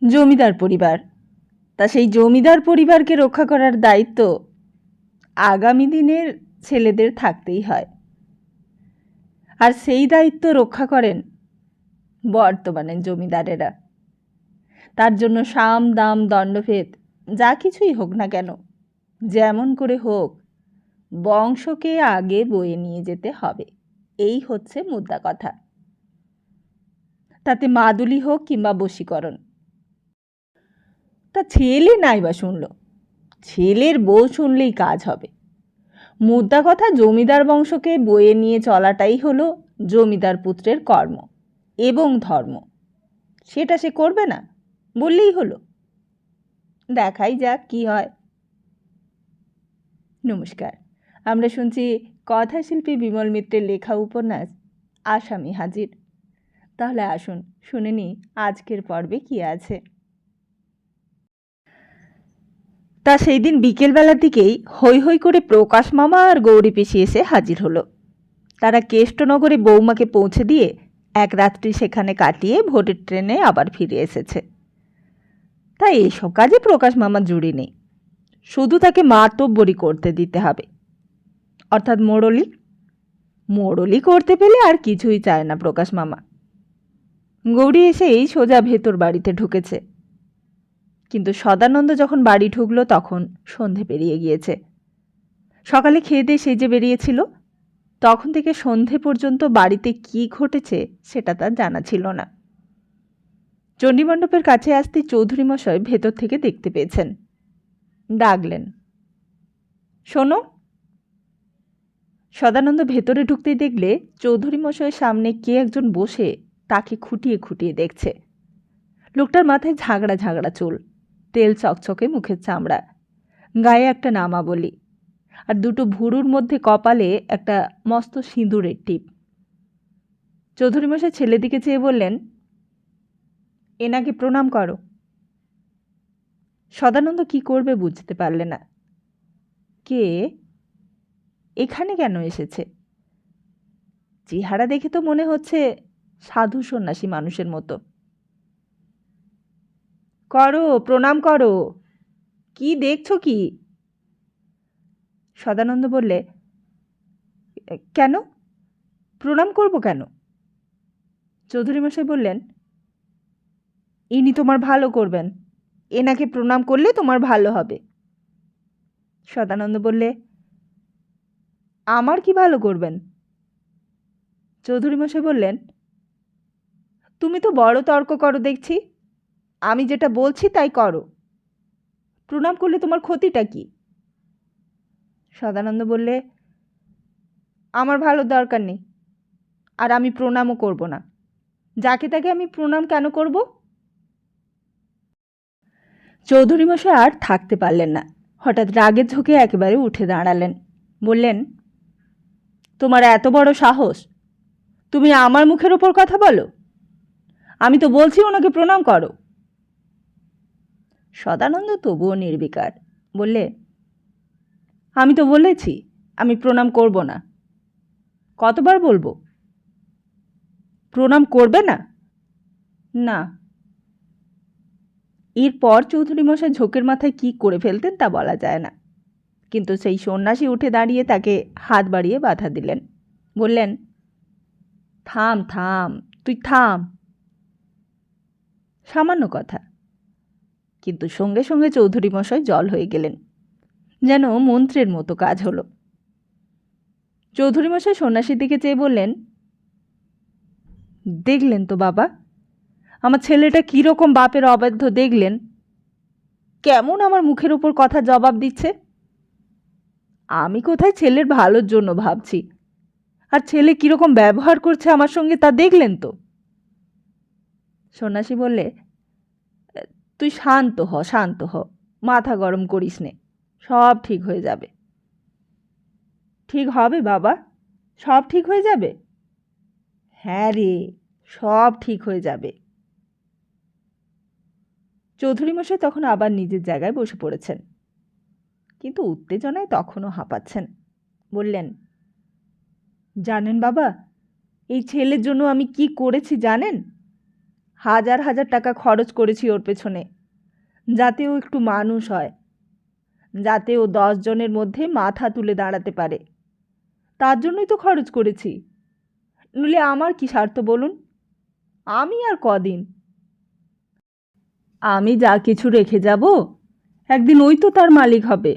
জমিদার পরিবার। তা সেই জমিদার পরিবারকে রক্ষা করার দায়িত্ব আগামী দিনের ছেলেদের থাকতেই হয়, আর সেই দায়িত্ব রক্ষা করেন বর্তমানের জমিদারেরা। তার জন্য সাম দাম দণ্ডভেদ যা কিছুই হোক না কেন, যেমন করে হোক বংশকে আগে বয়ে নিয়ে যেতে হবে, এই হচ্ছে মুদ্রা কথা। তাতে মাদুলি হোক কিংবা বশীকরণ। তা ছেলে নাই বা শুনল, ছেলের বউ শুনলেই কাজ হবে। মুদ্রা কথা, জমিদার বংশকে বয়ে নিয়ে চলাটাই হলো জমিদার পুত্রের কর্ম এবং ধর্ম। সেটা সে করবে না বললেই হলো। দেখাই যাক কি হয়। নমস্কার, আমরা শুনছি কথাশিল্পী বিমল মিত্রের লেখা উপন্যাস আসামি হাজির। তাহলে আসুন শুনে নিই আজকের পর্বে কি আছে। তা সেই দিন বিকেলবেলার দিকেই হৈ হৈ করে প্রকাশ মামা আর গৌরী পিসি এসে হাজির হলো। তারা কেষ্টনগরে বৌমাকে পৌঁছে দিয়ে এক রাত্রি সেখানে কাটিয়ে ভোরের ট্রেনে আবার ফিরে এসেছে। তাই এইসব কাজে প্রকাশ মামা জুড়ি নেই, শুধু তাকে মাতব্বরি করতে দিতে হবে, অর্থাৎ মোড়লি। মোড়লি করতে পেলে আর কিছুই চায় না প্রকাশ মামা। গৌরী এসেই সোজা ভেতর বাড়িতে ঢুকেছে, কিন্তু সদানন্দ যখন বাড়ি ঢুকলো তখন সন্ধে পেরিয়ে গিয়েছে। সকালে খেয়ে দিয়ে সেজে বেরিয়েছিল, তখন থেকে সন্ধে পর্যন্ত বাড়িতে কি ঘটেছে সেটা তার জানা ছিল না। চণ্ডীমণ্ডপের কাছে আসতে চৌধুরী মশাই ভেতর থেকে দেখতে পেয়েছেন। ডাকলেন, শোনো। সদানন্দ ভেতরে ঢুকতেই দেখলে চৌধুরী মশাইয়ের সামনে কে একজন বসে তাকে খুঁটিয়ে খুঁটিয়ে দেখছে। লোকটার মাথায় ঝাগড়া ঝাগড়া চুল, তেল চকচকে মুখের চামড়া, গায়ে একটা নামাবলি, আর দুটো ভুরুর মধ্যে কপালে একটা মস্ত সিঁদুরের টিপ। চৌধুরী মশাই ছেলেদিকে চেয়ে বললেন, এনাকে প্রণাম করো। সদানন্দ কি করবে বুঝতে পারলে না। কে, এখানে কেন এসেছে? চেহারা দেখে তো মনে হচ্ছে সাধু সন্ন্যাসী মানুষের মতো। করো, প্রণাম করো, কি দেখছো কি? সদানন্দ বললে, কেন প্রণাম করব কেন? চৌধুরী মশাই বললেন, ইনি তোমার ভালো করবেন, এনাকে প্রণাম করলে তোমার ভালো হবে। সদানন্দ বললে, আমার কি ভালো করবেন? চৌধুরী মশাই বললেন, তুমি তো বড় তর্ক করো দেখছি, আমি যেটা বলছি তাই করো। প্রণাম করলে তোমার ক্ষতিটা কি? সদানন্দ বললে, আমার ভালো দরকার নেই, আর আমি প্রণামও করব না। যাকে তাকে আমি প্রণাম কেন করব? চৌধুরী মশাই আর থাকতে পারলেন না, হঠাৎ রাগের ঝোঁকে একেবারে উঠে দাঁড়ালেন। বললেন, তোমার এত বড় সাহস, তুমি আমার মুখের ওপর কথা বলো? আমি তো বলছি ওনাকে প্রণাম করো। সদানন্দ তবুও নির্বিকার, বললে, আমি তো বলেছি আমি প্রণাম করব না। কতবার বলবো? প্রণাম করবে না? না। এরপর চৌধুরী মশাই ঝোঁকের মাথায় কি করে ফেলতেন তা বলা যায় না, কিন্তু সেই সন্ন্যাসী উঠে দাঁড়িয়ে তাকে হাত বাড়িয়ে বাধা দিলেন। বললেন, থাম থাম, তুই থাম। সামান্য কথা, কিন্তু সঙ্গে সঙ্গে চৌধুরী মশাই জল হয়ে গেলেন, যেন মন্ত্রের মতো কাজ হলো। চৌধুরী মশাই সন্ন্যাসীর দিকে চেয়ে বললেন, দেখলেন তো বাবা, আমার ছেলেটা কীরকম বাপের অবাধ্য দেখলেন? কেমন আমার মুখের উপর কথা জবাব দিচ্ছে। আমি কোথায় ছেলের ভালোর জন্য ভাবছি, আর ছেলে কীরকম ব্যবহার করছে আমার সঙ্গে তা দেখলেন তো। সন্ন্যাসী বললে, তুই শান্ত হ, শান্ত হ, মাথা গরম করিস নে, সব ঠিক হয়ে যাবে। ঠিক হবে বাবা, সব ঠিক হয়ে যাবে। হ্যাঁ রে, সব ঠিক হয়ে যাবে। চৌধুরী মশাই তখন আবার নিজের জায়গায় বসে পড়েছেন, কিন্তু উত্তেজনায় তখনও হাঁপাচ্ছেন। বললেন, জানেন বাবা, এই ছেলের জন্য আমি কি করেছি জানেন? হাজার হাজার টাকা খরচ করেছি ওর পেছনে, যাতে ও একটু মানুষ হয়, যাতে ও 10 জনের মধ্যে মাথা তুলে দাঁড়াতে পারে। তার জন্যই তো খরচ করেছি। নইলে আমার কি স্বার্থ বলুন? আমি আর কদিন? আমি যা কিছু রেখে যাব, একদিন ওই তো তার মালিক হবে।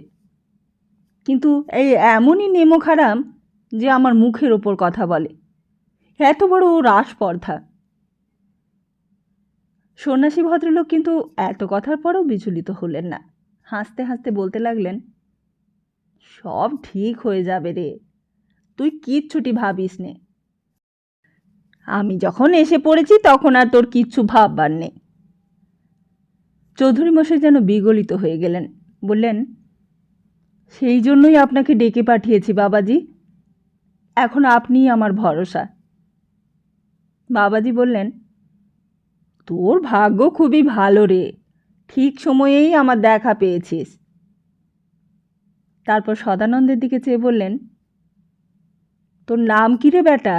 কিন্তু এই এমনই নেমোখারাম যে আমার মুখের ওপর কথা বলে, এত বড় ও রাসপর্ধা। সন্ন্যাসী ভদ্রলোক কিন্তু এত কথার পরেও বিচলিত হলেন না। হাসতে হাসতে বলতে লাগলেন, সব ঠিক হয়ে যাবে রে, তুই কিচ্ছুটি ভাবিস নে। আমি যখন এসে পড়েছি তখন আর তোর কিচ্ছু ভাববার নেই। চৌধুরী মশাই যেন বিগলিত হয়ে গেলেন। বললেন, সেই জন্যই আপনাকে ডেকে পাঠিয়েছি বাবাজি, এখন আপনিই আমার ভরসা। বাবাজি বললেন, তোর ভাগ্য খুবই ভালো রে, ঠিক সময়েই আমার দেখা পেয়েছিস। তারপর সদানন্দের দিকে চেয়ে বললেন, তোর নাম কি রে বেটা?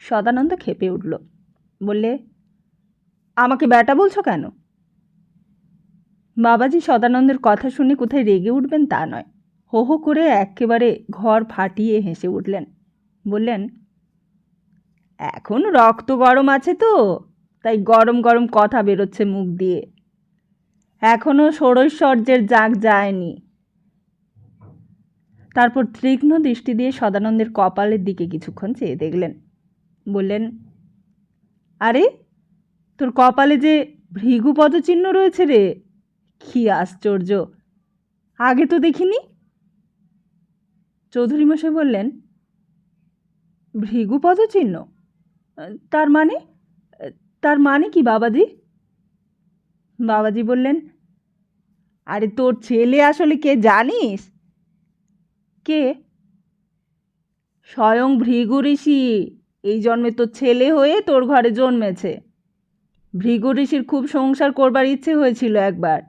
সদানন্দ খেপে উঠল। বললে, আমাকে বেটা বলছো কেন? বাবাজি সদানন্দের কথা শুনে কোথায় রেগে উঠবেন তা নয়, হো হো করে একেবারে ঘর ফাটিয়ে হেসে উঠলেন। বললেন, এখন রক্ত গরম আছে তো, তাই গরম গরম কথা বেরোচ্ছে মুখ দিয়ে, এখনও ষোড়ৈশ্বর্যের জাগ যায়নি। তারপর তীক্ষ্ণ দৃষ্টি দিয়ে সদানন্দের কপালের দিকে কিছুক্ষণ চেয়ে দেখলেন। বললেন, আরে, তোর কপালে যে ভৃগু পদচিহ্ন রয়েছে রে, কি আশ্চর্য, আগে তো দেখিনি। চৌধুরী মশাই বললেন, ভৃগু পদচিহ্ন? তার মানে? তার মানে কি বাবাজি? বাবাজি বললেন, আরে তোর ছেলে আসলে কে জানিস? কে? স্বয়ং ভৃগু ঋষি এই জন্মে তোর ছেলে হয়ে তোর ঘরে জন্মেছে। ভৃগু ঋষির খুব সংসার করবার ইচ্ছে হয়েছিল একবার,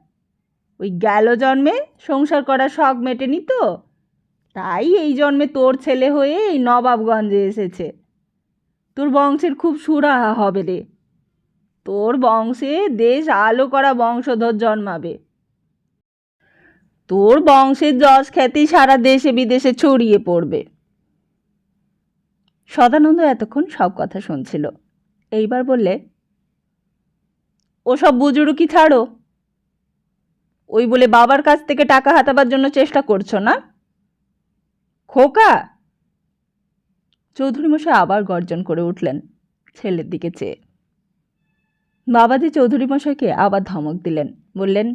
ওই গেল জন্মে সংসার করার শখ মেটেনি তো, তাই এই জন্মে তোর ছেলে হয়ে এই নবাবগঞ্জে এসেছে। তোর বংশের খুব সুরাহা হবে রে, তোর বংশে দেশ আলো করা বংশধর জন্মাবে। তোর বংশের যশ খ্যাতি সারা দেশে বিদেশে ছড়িয়ে পড়বে। সদানন্দ এতক্ষণ সব কথা শুনছিল। এইবার বললে, ওসব বুজুর্গি ছাড়ো, ওই বলে বাবার কাছ থেকে টাকা হাতাবার জন্য চেষ্টা করছো না? খোকা! চৌধুরী মশাই আবার গর্জন করে উঠলেন ছেলের দিকে চেয়ে। বাবাজি চৌধুরী মশাইকে আবার ধমক দিলেন। বললেন,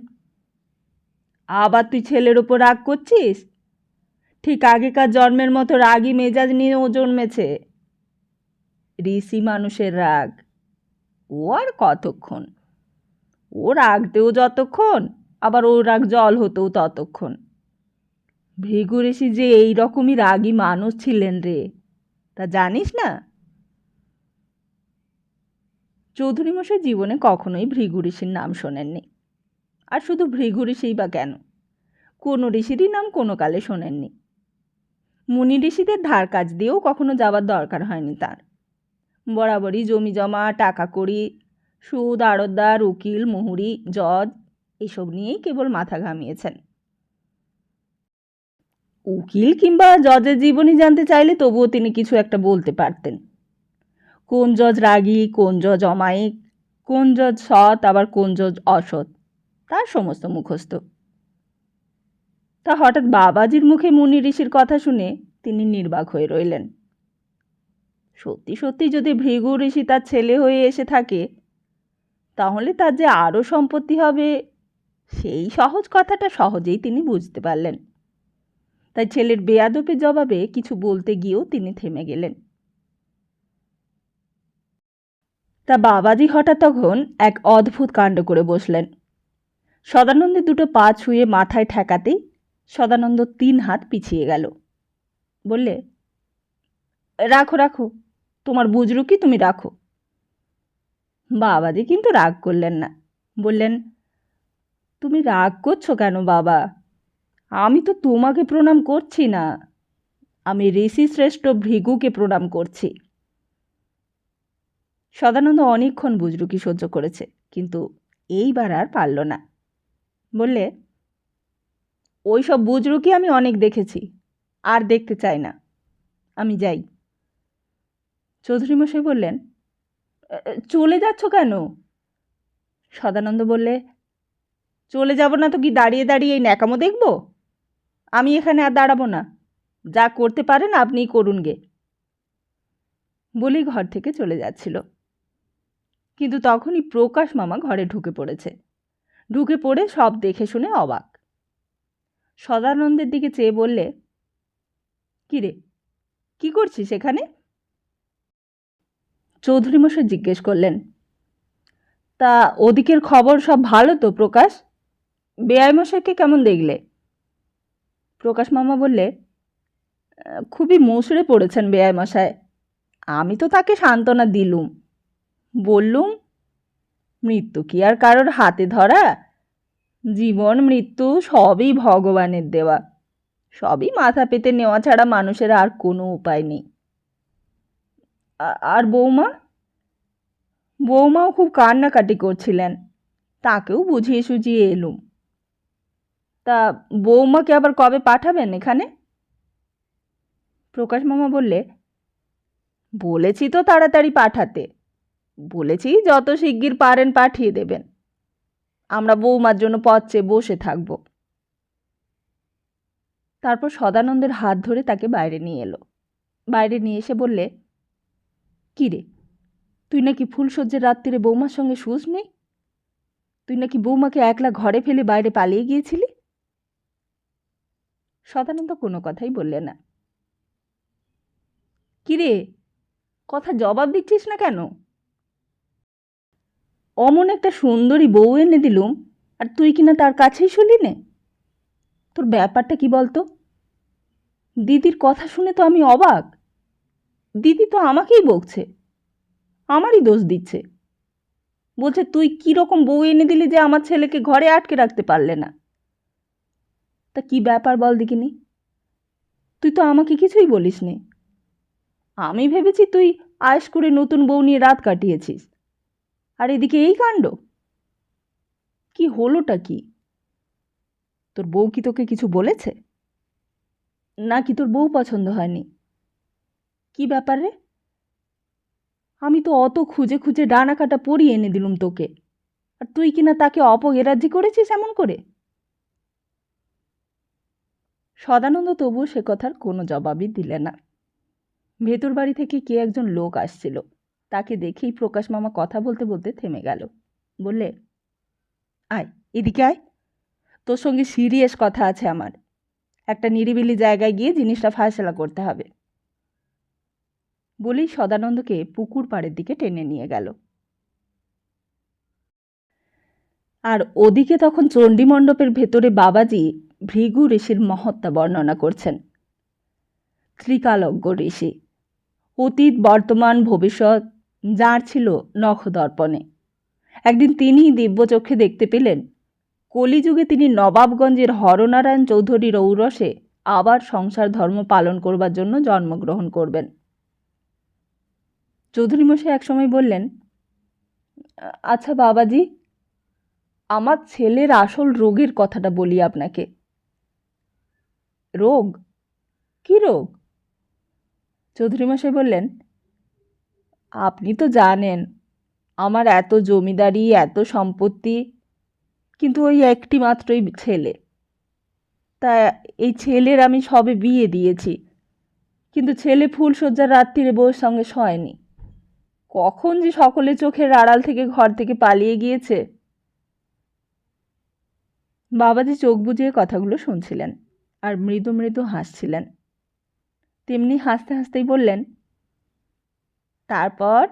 আবার তুই ছেলের ওপর রাগ করছিস? ঠিক আগেকার জন্মের মতো রাগী মেজাজ নিয়ে ও জন্মেছে। ঋষি মানুষের রাগ, ও আর কতক্ষণ? ও রাগতেও যতক্ষণ, আবার ওর রাগ জল হতেও ততক্ষণ। ভৃগু ঋষি যে এই রকমই রাগী মানুষ ছিলেন রে, তা জানিস না? চৌধুরী মশাই জীবনে কখনোই ভৃগু ঋষির নাম শোনেননি। আর শুধু ভৃগু ঋষিই বা কেন, কোনো ঋষিরই নাম কোনো কালে শোনেননি। মুনি ঋষিদের ধার কাজ দিয়েও কখনো যাবার দরকার হয়নি তার। বরাবরই জমি জমা, টাকা কড়ি, সুদ, আড়তদার, উকিল, মুহুরি, জজ এসব নিয়েই কেবল মাথা ঘামিয়েছেন। উকিল কিংবা জজের জীবনী জানতে চাইলে তবুও তিনি কিছু একটা বলতে পারতেন। কোন জজ রাগী, কোন জজ অমায়িক, কোন জজ সৎ, আবার কোন জজ অসৎ, তার সমস্ত মুখস্থ। তা হঠাৎ বাবাজির মুখে মুনি ঋষির কথা শুনে তিনি নির্বাক হয়ে রইলেন। সত্যি সত্যি যদি ভৃগু ঋষি তার ছেলে হয়ে এসে থাকে, তাহলে তার যে আরও সম্পত্তি হবে, সেই সহজ কথাটা সহজেই তিনি বুঝতে পারলেন। তাই ছেলের বেয়াদপের জবাবে কিছু বলতে গিয়েও তিনি থেমে গেলেন। তা বাবাজি হঠাৎ তখন এক অদ্ভুত কাণ্ড করে বসলেন। সদানন্দের দুটো পা ছুঁয়ে মাথায় ঠেকাতেই সদানন্দ 3 হাত পিছিয়ে গেল। বললে, রাখো রাখো, তোমার বুজরুকি তুমি রাখো। বাবাজি কিন্তু রাগ করলেন না। বললেন, তুমি রাগ করছো কেন বাবা? আমি তো তোমাকে প্রণাম করছি না, আমি ঋষি শ্রেষ্ঠ ভৃগুকে প্রণাম করছি। সদানন্দ অনেকক্ষণ বুজরুকি সহ্য করেছে, কিন্তু এইবার আর পারল না। বললে, ওই সব বুজরুকি আমি অনেক দেখেছি, আর দেখতে চাই না, আমি যাই। চৌধুরীমশাই বললেন, চলে যাচ্ছ কেন? সদানন্দ বললে, চলে যাব না তো কি দাঁড়িয়ে দাঁড়িয়ে এই ন্যাকামো দেখব? আমি এখানে আর দাঁড়াবো না, যা করতে পারেন আপনিই করুন গে। বলেই ঘর থেকে চলে যাচ্ছিল, কিন্তু তখনই প্রকাশ মামা ঘরে ঢুকে পড়েছে। ঢুকে পড়ে সব দেখে শুনে অবাক। সদানন্দের দিকে চেয়ে বললে, কী রে, কী করছিস এখানে? চৌধুরীমশাই জিজ্ঞেস করলেন, তা ওদিকের খবর সব ভালো তো প্রকাশ? বেয়াইমশাইকে কেমন দেখলে? প্রকাশ মামা বললে, খুবই মুষড়ে পড়েছেন বেয়াইমশাই। আমি তো তাকে সান্ত্বনা দিলুম, বললুম, মৃত্যু কি আর কারোর হাতে ধরা? জীবন মৃত্যু সবই ভগবানের দেওয়া, সবই মাথা পেতে নেওয়া ছাড়া মানুষের আর কোনো উপায় নেই। আর বৌমা? বৌমাও খুব কান্নাকাটি করছিলেন, তাকেও বুঝিয়ে সুঝিয়ে এলুম। তা বৌমাকে আবার কবে পাঠাবেন এখানে? প্রকাশ মামা বললে, বলেছি তো তাড়াতাড়ি পাঠাতে, বলেছি যত শিগগির পারেন পাঠিয়ে দেবেন, আমরা বৌমার জন্য পথ চেয়ে বসে থাকব। তারপর সদানন্দের হাত ধরে তাকে বাইরে নিয়ে এলো। বাইরে নিয়ে এসে বললে, কী রে, তুই নাকি ফুলসজ্জের রাত্রিরে বৌমার সঙ্গে শুস নেই? তুই নাকি বৌমাকে একলা ঘরে ফেলে বাইরে পালিয়ে গিয়েছিলি? সদানন্দ কোনো কথাই বললে না। কী রে, কথা জবাব দিচ্ছিস না কেন? অমন একটা সুন্দরী বউ এনে দিলুম, আর তুই কিনা তার কাছেই শুলি নে? তোর ব্যাপারটা কি বলতো? দিদির কথা শুনে তো আমি অবাক। দিদি তো আমাকেই বকছে, আমারই দোষ দিচ্ছে, বলছে তুই কীরকম বউ এনে দিলি যে আমার ছেলেকে ঘরে আটকে রাখতে পারলে না। তা কি ব্যাপার বল দেখিনি? তুই তো আমাকে কিছুই বলিস নে। আমি ভেবেছি তুই আয়েশ করে নতুন বউ নিয়ে রাত কাটিয়েছিস, আর এদিকে এই কাণ্ড। কি হলোটা কি? তোর বউ কি তোকে কিছু বলেছে? নাকি তোর বউ পছন্দ হয়নি? কি ব্যাপার রে? আমি তো অত খুঁজে খুঁজে ডানা কাটা পরিয়ে এনে দিলুম তোকে, আর তুই কিনা তাকে অপগ্রাহ্য করেছিস এমন করে। সদানন্দ তবুও সে কথার কোনো জবাবই দিলে না। ভেতর বাড়ি থেকে কে একজন লোক আসছিল, তাকে দেখেই প্রকাশ মামা কথা বলতে বলতে থেমে গেল। বললে, আয় এদিকে আয়, তোর সঙ্গে সিরিয়াস কথা আছে আমার। একটা নিরিবিলি জায়গায় গিয়ে জিনিসটা ফায়সালা করতে হবে। বলেই সদানন্দকে পুকুর পাড়ের দিকে টেনে নিয়ে গেল। আর ওদিকে তখন চণ্ডীমণ্ডপের ভেতরে বাবাজি ভৃগু ঋষির মহত্তা বর্ণনা করছেন। ত্রিকালজ্ঞ ঋষি, অতীত বর্তমান ভবিষ্যৎ যার ছিল নখদর্পণে। একদিন তিনিই দিব্যচক্ষে দেখতে পেলেন কলিযুগে তিনি নবাবগঞ্জের হরনারায়ণ চৌধুরীর ঔরসে আবার সংসার ধর্ম পালন করবার জন্য জন্মগ্রহণ করবেন। চৌধুরীমশাই একসময় বললেন, আচ্ছা বাবাজি, আমার ছেলের আসল রোগের কথাটা বলি আপনাকে। রোগ? কি রোগ? চৌধুরীমশাই বললেন, আপনি তো জানেন আমার এত জমিদারি, এত সম্পত্তি, কিন্তু ওই একটি মাত্রই ছেলে। তা এই ছেলের আমি সবে বিয়ে দিয়েছি, কিন্তু ছেলে ফুলশয্যার রাত্রিরে বউয়ের সঙ্গে শয়নি। কখন যে সকলে চোখের আড়াল থেকে ঘর থেকে পালিয়ে গিয়েছে। বাবাজি চোখ বুজিয়ে কথাগুলো শুনছিলেন আর মৃদু মৃদু হাসছিলেন। তেমনি হাসতে হাসতেই বললেন, তারপর?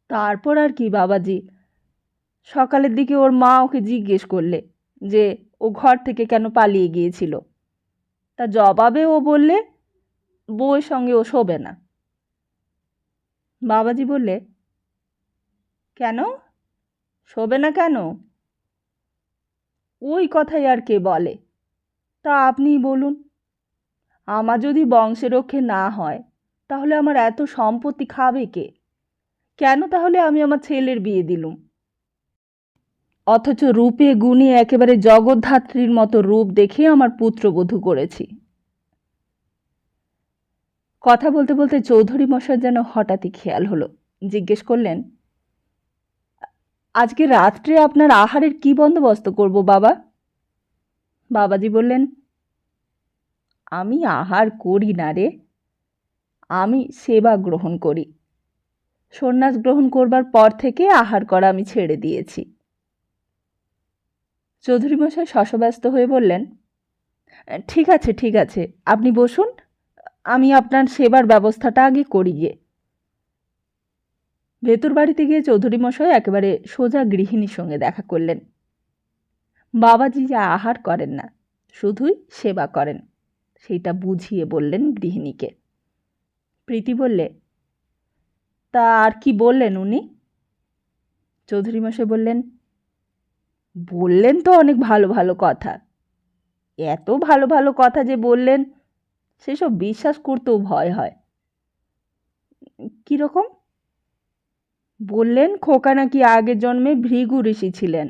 তারপর আর কি বাবাজি, সকালের দিকে ওর মা ওকে জিজ্ঞেস করলে যে ও ঘর থেকে কেন পালিয়ে গিয়েছিল। তা জবাবে ও বললে বউয়ের সঙ্গে ও শোবে না। বাবাজি বললে, কেন শোবে না কেন? ওই কথাই আর কে বলে, তা আপনিই বলুন। আমার যদি বংশের রক্ষে না হয়, তাহলে আমার এত সম্পত্তি খাবে কে? কেন তাহলে আমি আমার ছেলের বিয়ে দিলুম, অথচ রূপে গুণে একেবারে জগদ্ধাত্রীর মতো রূপ দেখে আমার পুত্রবধূ করেছি। কথা বলতে বলতে চৌধুরী মশাই যেন হঠাৎই খেয়াল হলো, জিজ্ঞেস করলেন, আজকে রাত্রে আপনার আহারের কি বন্দোবস্ত করব বাবা? বাবাজি বললেন, আমি আহার করি না রে, আমি সেবা গ্রহণ করি। সন্ন্যাস গ্রহণ করবার পর থেকে আহার করা আমি ছেড়ে দিয়েছি। চৌধুরী মশাই শশব্যস্ত হয়ে বললেন, ঠিক আছে ঠিক আছে, আপনি বসুন, আমি আপনার সেবার ব্যবস্থাটা আগে করি গিয়ে। ভেতর বাড়িতে গিয়ে চৌধুরী মশাই একেবারে সোজা গৃহিণীর সঙ্গে দেখা করলেন। বাবাজি যে আহার করেন না, শুধুই সেবা করেন, সেইটা বুঝিয়ে বললেন গৃহিণীকে। প্রীতি বললে, তা আর কি বললেন উনি? চৌধুরী মশাই বললেন, বললেন তো অনেক ভালো ভালো কথা, এত ভালো ভালো কথা যে বললেন সেসব বিশ্বাস করতেও ভয় হয়। কীরকম? বললেন খোকা নাকি আগের জন্মে ভৃগু ঋষি ছিলেন,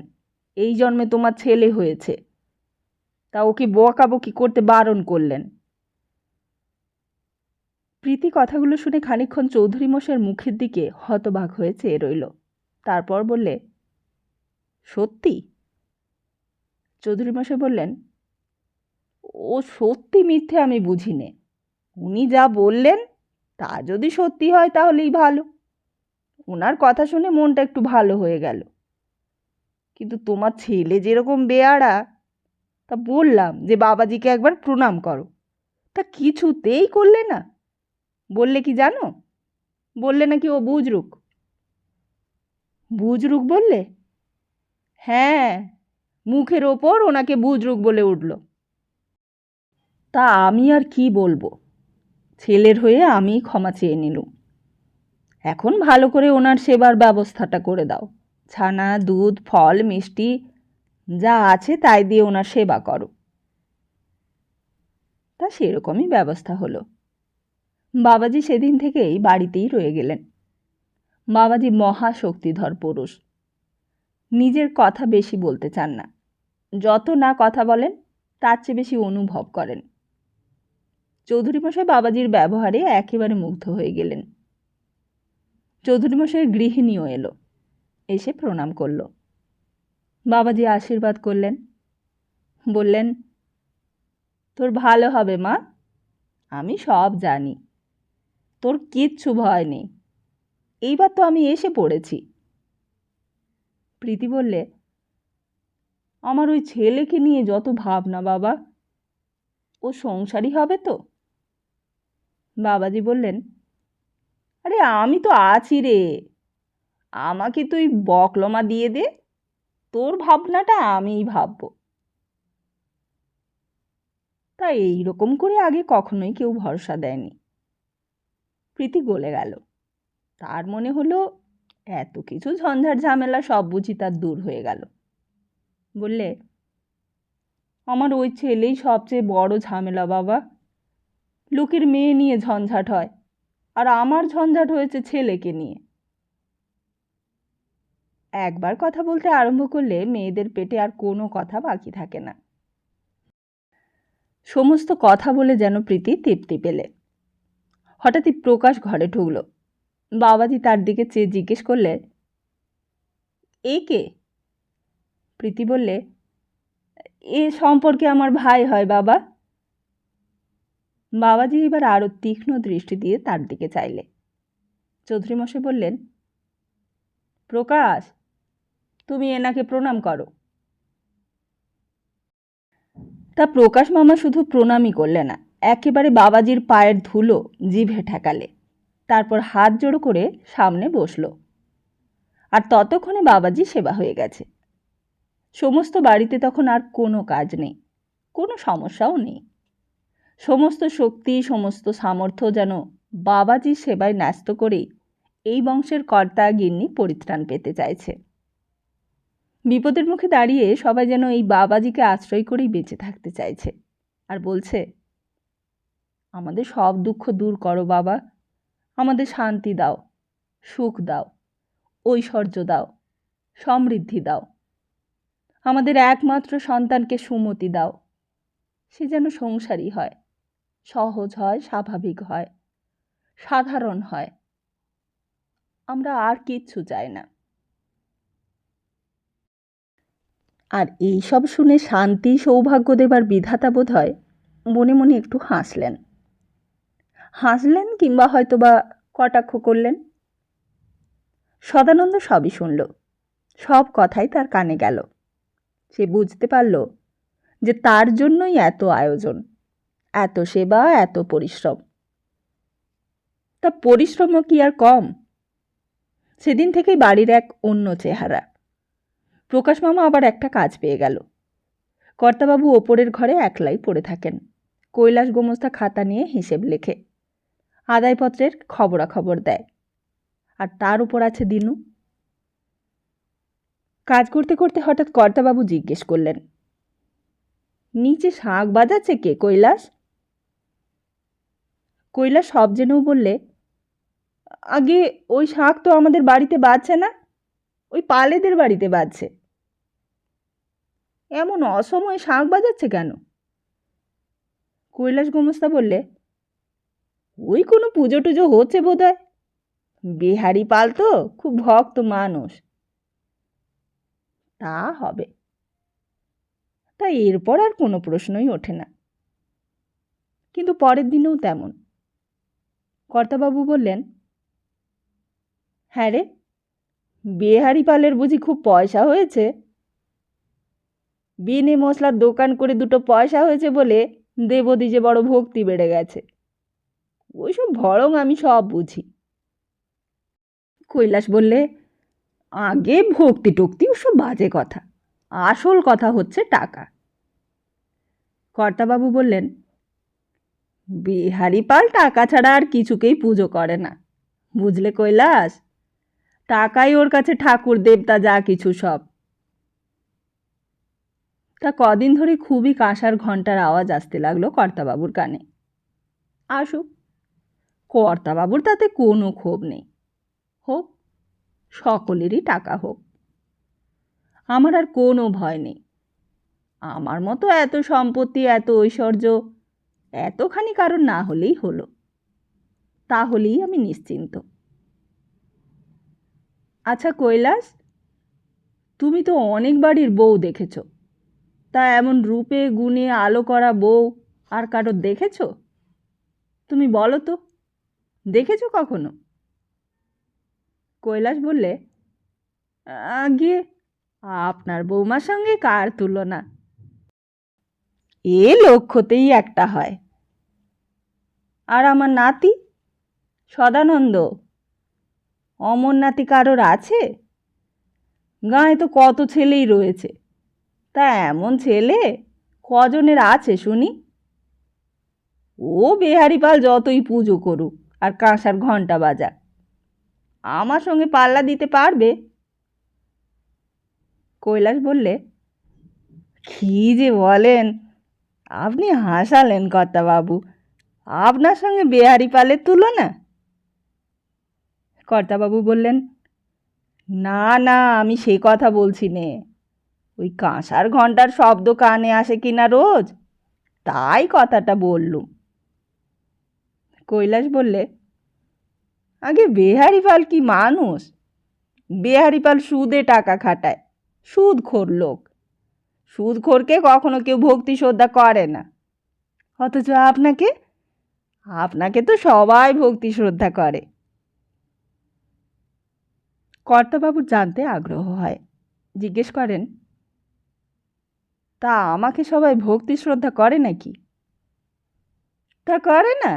এই জন্মে তোমার ছেলে হয়েছে, তা ওকে বকাবকি করতে বারণ করলেন। প্রীতি কথাগুলো শুনে খানিকক্ষণ চৌধুরী মশাইয়ের মুখের দিকে হতবাক হয়ে চেয়ে রইল। তারপর বললে, সত্যি? চৌধুরী মশাই বললেন, ও সত্যি মিথ্যে আমি বুঝি নে, উনি যা বললেন তা যদি সত্যি হয় তাহলেই ভালো, ওনার কথা শুনে মনটা একটু ভালো হয়ে গেল। কিন্তু তোমার ছেলে যেরকম বেয়াড়া, তা বললাম যে বাবাজিকে একবার প্রণাম করো, তা কিছুতেই করলে না। বললে কি জানো? বললে নাকি ও বুজরুক। বুজরুক বললে? হ্যাঁ, মুখের ওপর ওনাকে বুজরুক বলে উঠল। তা আমি আর কি বলবো, ছেলের হয়ে আমি ক্ষমা চেয়ে নিলুম। এখন ভালো করে ওনার সেবার ব্যবস্থাটা করে দাও, ছানা দুধ ফল মিষ্টি যা আছে তাই দিয়ে ওনার সেবা করো। তা সেরকমই ব্যবস্থা হলো। বাবাজি সেদিন থেকেই বাড়িতেই রয়ে গেলেন। বাবাজি মহাশক্তিধর পুরুষ, নিজের কথা বেশি বলতে চান না, যত না কথা বলেন তার চেয়ে বেশি অনুভব করেন। চৌধুরী মশাই বাবাজির ব্যবহারে একেবারে মুগ্ধ হয়ে গেলেন। চৌধুরী মশাইয়ের গৃহিণীও এলো, এসে প্রণাম করল। বাবাজি আশীর্বাদ করলেন, বললেন, তোর ভালো হবে মা, আমি সব জানি, তোর কিচ্ছু ভয় নেই, এইবার তো আমি এসে পড়েছি। প্রীতি বললে, আমার ওই ছেলেকে নিয়ে যত ভাবনা বাবা, ও সংসারী হবে তো? বাবাজি বললেন, আরে আমি তো আছি রে, আমাকে তুই বকলমা দিয়ে দে, তোর ভাবনাটা আমিই ভাববো। তা এইরকম করে আগে কখনোই কেউ ভরসা দেয়নি। প্রীতি গলে গেল, তার মনে হলো এত কিছু ঝঞ্ঝাট ঝামেলা সব বুঝি তার দূর হয়ে গেল। বললে, আমার ওই ছেলেই সবচেয়ে বড় ঝামেলা বাবা, লোকের মেয়ে নিয়ে ঝঞ্ঝাট হয়, আর আমার ঝঞ্ঝাট হয়েছে ছেলেকে নিয়ে। একবার কথা বলতে আরম্ভ করলে মেয়েদের পেটে আর কোনো কথা বাকি থাকে না। সমস্ত কথা বলে যেন প্রীতি তৃপ্তি পেলে। হঠাৎই প্রকাশ ঘরে ঢুকল। বাবাজি তার দিকে চেয়ে জিজ্ঞেস করলে, এ কে? প্রীতি বললে, এ সম্পর্কে আমার ভাই হয় বাবা। বাবাজি এবার আরও তীক্ষ্ণ দৃষ্টি দিয়ে তার দিকে চাইলে। চৌধুরী মশাই বললেন, প্রকাশ, তুমি এনাকে প্রণাম করো। তা প্রকাশ মামা শুধু প্রণামই করলে না, একেবারে বাবাজির পায়ের ধুলো জিভে ঠেকালে, তারপর হাত জোড়ো করে সামনে বসলো। আর ততক্ষণে বাবাজি সেবা হয়ে গেছে। সমস্ত বাড়িতে তখন আর কোনো কাজ নেই, কোনো সমস্যাও নেই। সমস্ত শক্তি সমস্ত সামর্থ্য যেন বাবাজির সেবায় ন্যস্ত করেই এই বংশের কর্তা গিন্নি পরিত্রাণ পেতে চাইছে। বিপদের মুখে দাঁড়িয়ে সবাই যেন এই বাবাজিকে আশ্রয় করেই বেঁচে থাকতে চাইছে, আর বলছে, আমাদের সব দুঃখ দূর করো বাবা, আমাদের শান্তি দাও, সুখ দাও। ঐশ্বর্য দাও, সমৃদ্ধি দাও, আমাদের একমাত্র সন্তানকে সুমতি দাও, সে যেন সংসারী হয়, সহজ হয়, স্বাভাবিক হয়, সাধারণ হয়। আমরা আর কিচ্ছু চাই না। আর এই সব শুনে শান্তি সৌভাগ্য দেবার বিধাতা বোধ হয় মনে মনে একটু হাসলেন কিংবা হয়তোবা কটাক্ষ করলেন। সদানন্দ সবই শুনল, সব কথাই তার কানে গেল। সে বুঝতে পারল যে তার জন্যই এত আয়োজন, এত সেবা, এত পরিশ্রম। তা পরিশ্রমও কি আর কম? সেদিন থেকেই বাড়ির এক অন্য চেহারা। প্রকাশ মামা আবার একটা কাজ পেয়ে গেল। কর্তাবাবু ওপরের ঘরে একলাই পড়ে থাকেন, কৈলাস গোমস্তা খাতা নিয়ে হিসেব লেখে, আদায়পত্রের খবরাখবর দেয়। আর তার উপর আছে দিনু। কাজ করতে করতে হঠাৎ কর্তাবাবু জিজ্ঞেস করলেন, নিচে শাঁখ বাজাচ্ছে কে কৈলাস? কৈলাস সব জেনেও বললে, আগে ওই শাঁখ তো আমাদের বাড়িতে বাজছে না, ওই পালেদের বাড়িতে বাজছে। এমন অসময়ে শাঁখ বাজাচ্ছে কেন? কৈলাস গোমস্তা বললে, ওই কোনো পুজো টুজো হচ্ছে বোধ হয়। বিহারি পাল তো খুব ভক্ত মানুষ। তা হবে। তা এরপর আর কোনো প্রশ্নই ওঠে না। কিন্তু পরের দিনেও তেমন। কর্তাবাবু বললেন, হ্যাঁ রে, বিহারি পালের বুঝি খুব পয়সা হয়েছে? বিনে মশলার দোকান করে দুটো পয়সা হয়েছে বলে দেবদি যে বড় ভক্তি বেড়ে গেছে। ওইসব ভড়ং আমি সব বুঝি। কৈলাস বললে, আগে ভক্তি টক্তি ওসব বাজে কথা, আসল কথা হচ্ছে টাকা। কর্তাবাবু বললেন, বিহারি পাল টাকা ছাড়া আর কিছুকেই পুজো করে না, বুঝলে কৈলাস? টাকাই ওর কাছে ঠাকুর দেবতা যা কিছু সব। তা কদিন ধরে খুবই কাঁসার ঘণ্টার আওয়াজ আসতে লাগলো কর্তাবাবুর কানে। আসুক, কর্তাবাবুর তাতে কোনো ক্ষোভ নেই। হোক, সকলেরই টাকা হোক, আমার আর কোনো ভয় নেই। আমার মতো এত সম্পত্তি, এত ঐশ্বর্য এতখানি কারণ না হলেই হলো, তাহলেই আমি নিশ্চিন্ত। আচ্ছা কৈলাস, তুমি তো অনেক বাড়ির বউ দেখেছ, তা এমন রূপে গুণে আলো করা বউ আর কারোর দেখেছ? তুমি বলো তো, দেখেছ কখনো? কৈলাস বললে, আগে আপনার বৌমার সঙ্গে কার তুলনা, এ লক্ষ্যতেই একটা হয়। আর আমার নাতি সদানন্দ, অমর নাতি কারোর আছে? গাঁয়ে তো কত ছেলেই রয়েছে, তা এমন ছেলে কজনের আছে শুনি? ও বিহারি পাল যতই পুজো করুক আর কাঁসার ঘণ্টা বাজাক, আমার সঙ্গে পাল্লা দিতে পারবে? কৈলাস বললে, কি যে বলেন, আপনি হাসালেন কর্তাবাবু, আপনার সঙ্গে বিহারি পালের তুলনা? কর্তাবাবু বললেন, না না, আমি সে কথা বলছি নে। ওই কাঁসার ঘণ্টার শব্দ কানে আসে কিনা রোজ, তাই কথাটা বললুম। কৈলাস বললে, আগে বিহারি পাল কি মানুষ? বিহারি পাল সুদে টাকা খাটায়, সুদখোর লোক। সুদখোরকে কখনো কেউ ভক্তি শ্রদ্ধা করে না, অথচ আপনাকে আপনাকে তো সবাই ভক্তি শ্রদ্ধা করে। কর্তাবাবুর জানতে আগ্রহ হয়, জিজ্ঞেস করেন, তা আমাকে সবাই ভক্তি শ্রদ্ধা করে নাকি? তা করে না।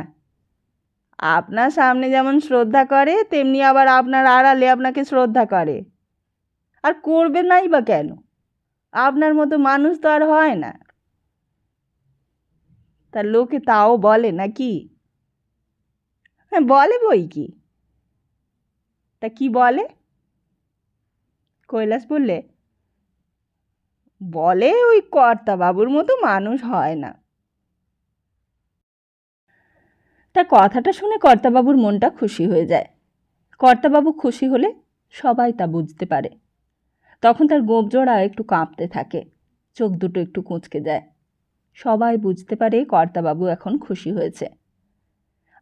আপনার সামনে যেমন শ্রদ্ধা করে, তেমনি আবার আপনার আড়ালে আপনাকে শ্রদ্ধা করে। আর করবে নাই বা কেন? আপনার মতো মানুষ তো আর হয় না। তা লোকে তাও বলে নাকি? হ্যাঁ, বলে বই কি। তা কি বলে? কৈলাস বললে, বলে ওই কর্তাবাবুর মতো মানুষ হয় না। তা কথাটা শুনে কর্তাবাবুর মনটা খুশি হয়ে যায়। কর্তাবাবু খুশি হলে সবাই তা বুঝতে পারে। তখন তার গোঁপজোড়া একটু কাঁপতে থাকে, চোখ দুটো একটু কুঁচকে যায়। সবাই বুঝতে পারে কর্তাবাবু এখন খুশি হয়েছে।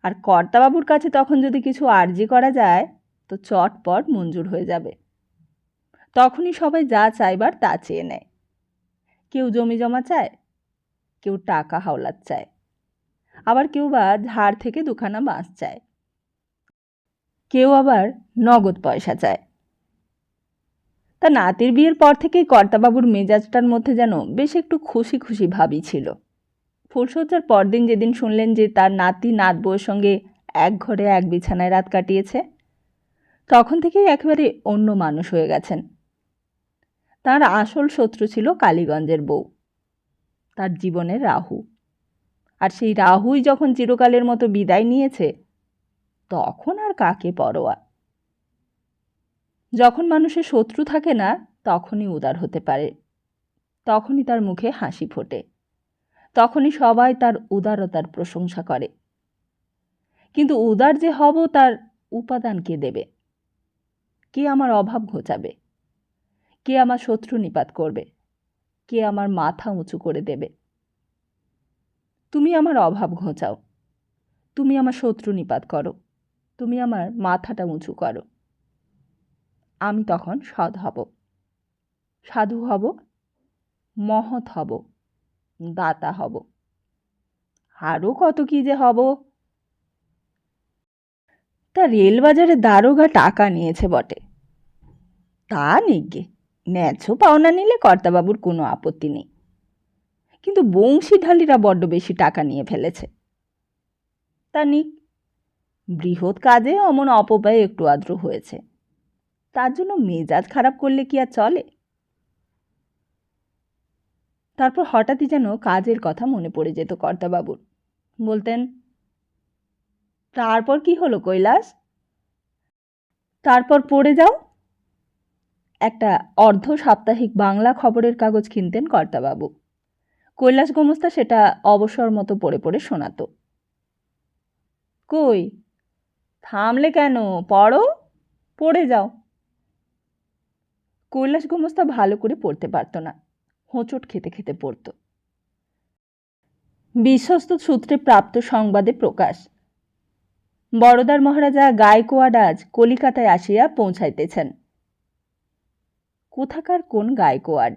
আর কর্তাবাবুর কাছে তখন যদি কিছু আর্জি করা যায় তো চটপট মঞ্জুর হয়ে যাবে। তখনই সবাই যা চাইবার তা চেয়ে নেয়। কেউ জমি জমা চায়, কেউ টাকা হাওলাত চায়, আবার কেউ বা ধার থেকে দুখানা বাঁশ চায়, কেউ আবার নগদ পয়সা চায়। তা নাতির বিয়ের পর থেকেই কর্তাবাবুর মেজাজটার মধ্যে যেন বেশ একটু খুশি খুশি ভাবই ছিল। ফুলশয্যার পরদিন যেদিন শুনলেন যে তার নাতি নাত বউয়ের সঙ্গে এক ঘরে এক বিছানায় রাত কাটিয়েছে, তখন থেকেই একেবারে অন্য মানুষ হয়ে গেছেন। তার আসল শত্রু ছিল কালীগঞ্জের বউ, তার জীবনের রাহু। আর সেই রাহুই যখন চিরকালের মতো বিদায় নিয়েছে, তখন আর কাকে পরোয়া। যখন মানুষের শত্রু থাকে না, তখনই উদার হতে পারে, তখনই তার মুখে হাসি ফোটে, তখনই সবাই তার উদারতার প্রশংসা করে। কিন্তু উদার যে হব তার উপাদান কে দেবে? কে আমার অভাব ঘোচাবে? কে আমার শত্রু নিপাত করবে? কে আমার মাথা উঁচু করে দেবে? তুমি আমার অভাব ঘোচাও, তুমি আমার শত্রু নিপাত করো, তুমি আমার মাথাটা উঁচু করো। আমি তখন সৎ হব, সাধু হব, মহৎ হব, দাতা হব, আরও কত কি যে হব। তা রেলবাজারে দারোগা টাকা নিয়েছে বটে, তা নিগে ন্যায্য পাওনা নিলে কর্তাবাবুর কোনো আপত্তি নেই। কিন্তু বংশীঢালিরা বড্ড বেশি টাকা নিয়ে ফেলেছে। তা নিক, বৃহৎ কাজে অমন অপব্যয় একটু আদ্র হয়েছে, তার জন্য মেজাজ খারাপ করলে কি আর চলে? তারপর হঠাৎই যেন কাজের কথা মনে পড়ে যেত কর্তাবাবুর। বলতেন, তারপর কি হলো কৈলাস? তারপর পড়ে যাও। একটা অর্ধ সাপ্তাহিক বাংলা খবরের কাগজ কিনতেন কর্তাবাবু। কৈলাস গোমস্তা সেটা অবসর মতো পড়ে পড়ে শোনাত। কই থামলে কেন? পড়ো, পড়ে যাও। কৈলাস গোমস্তা ভালো করে পড়তে পারত না, হোঁচট খেতে খেতে পড়ত। বিশ্বস্ত সূত্রে প্রাপ্ত সংবাদে প্রকাশ, বরদার মহারাজা গায়কোয়াড় আজ কলিকাতায় আসিয়া পৌঁছাইতেছেন। কোথাকার কোন গায়কোয়াড়?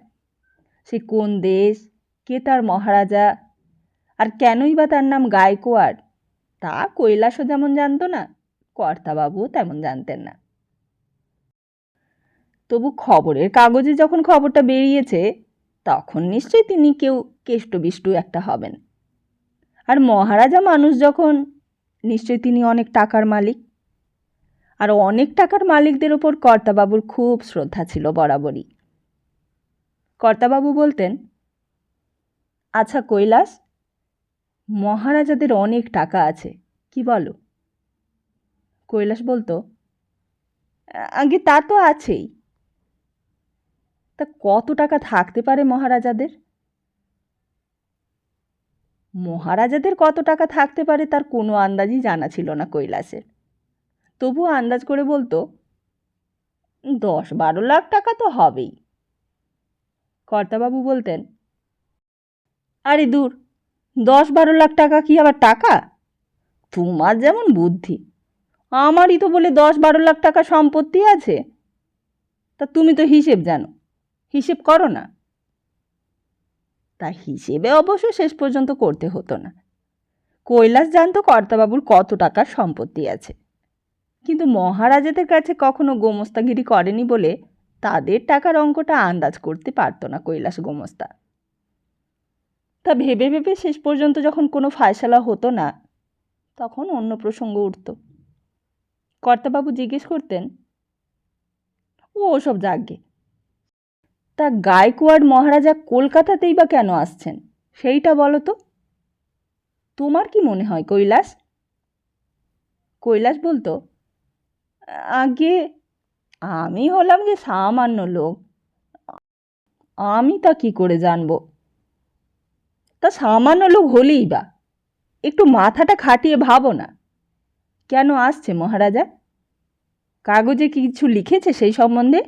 সে কোন দেশ? কে তার মহারাজা? আর কেনই বা তার নাম গায়কোয়াড়? তা কৈলাসও যেমন জানত না, কর্তাবাবুও তেমন জানতেন না। তবু খবরের কাগজে যখন খবরটা বেরিয়েছে, তখন নিশ্চয়ই তিনি কেউ কেষ্টবিষ্টু একটা হবেন। আর মহারাজা মানুষ যখন, নিশ্চয়ই তিনি অনেক টাকার মালিক। আর অনেক টাকার মালিকদের ওপর কর্তাবাবুর খুব শ্রদ্ধা ছিল বরাবরই। কর্তাবাবু বলতেন, আচ্ছা কৈলাস, মহারাজাদের অনেক টাকা আছে, কি বলো? কৈলাস বলতো, আগে তা তো আছেই। তা কত টাকা থাকতে পারে মহারাজাদের? মহারাজাদের কত টাকা থাকতে পারে তার কোনো আন্দাজই জানা ছিল না কৈলাসের। তবুও আন্দাজ করে বলতো, 10-12 লাখ টাকা তো হবেই। কর্তাবাবু বলতেন, আরে দূর, 10-12 লাখ টাকা কি আবার টাকা? তোমার যেমন বুদ্ধি, আমারই তো বলে 10-12 লাখ টাকা সম্পত্তি আছে। তা তুমি তো হিসেব জানো, হিসেব করো না। তা হিসেবে অবশ্য শেষ পর্যন্ত করতে হতো না। কৈলাস জানতো কর্তাবাবুর কত টাকার সম্পত্তি আছে, কিন্তু মহারাজাদের কাছে কখনো গোমস্তাগিরি করেনি বলে তাদের টাকার অঙ্কটা আন্দাজ করতে পারত না কৈলাস গোমস্তা। তা ভেবে ভেবে শেষ পর্যন্ত যখন কোনো ফায়সালা হতো না, তখন অন্য প্রসঙ্গ উঠত। কর্তাবাবু জিজ্ঞেস করতেন, ও ওসব যাকগে, তা গায়কোয়াড় মহারাজা কলকাতাতেই বা কেন আসছেন সেইটা বলো তো। তোমার কি মনে হয় কৈলাস? কৈলাস বলতো, আগে আমি হলাম যে সামান্য লোক, আমি তা কি করে জানবো? তা সামান্য লোক হলেই বা একটু মাথাটা খাটিয়ে ভাবো না, কেন আসছে মহারাজা? কাগজে কিছু লিখেছে সেই সম্বন্ধে?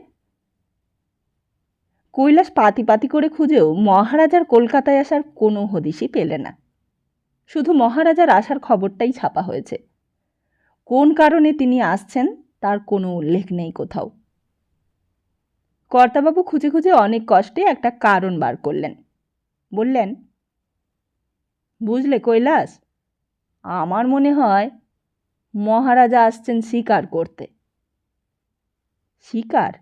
কৈলাস পাতি পাতি করে খুঁজেও মহারাজার কলকাতায় আসার কোনো হদিশই পেলে না। শুধু মহারাজার আসার খবরটাই ছাপা হয়েছে। কোন কারণে তিনি আসছেন তার কোনো উল্লেখ নেই কোথাও। কর্তাবাবু খুঁজে খুঁজে অনেক কষ্টে একটা কারণ বার করলেন। বললেন, বুঝলে কৈলাস, আমার মনে হয় মহারাজা আসছেন শিকার করতে। শিকার?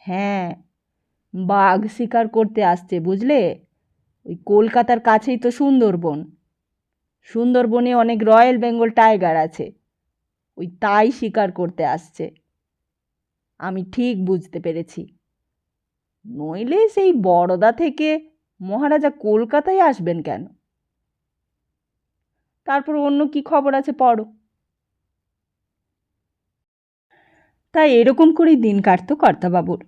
হ্যাঁ, বাঘ শিকার করতে আসছে, বুঝলে। ওই কলকাতার কাছেই তো সুন্দরবন। সুন্দরবনে অনেক রয়্যাল বেঙ্গল টাইগার আছে, ওই তাই শিকার করতে আসছে। আমি ঠিক বুঝতে পেরেছি। নইলে সেই বরোদা থেকে মহারাজা কলকাতায় আসবেন কেন? তারপর অন্য কি খবর আছে পড়ো। তাই এরকম করেই দিন কাটত কর্তাবাবুর।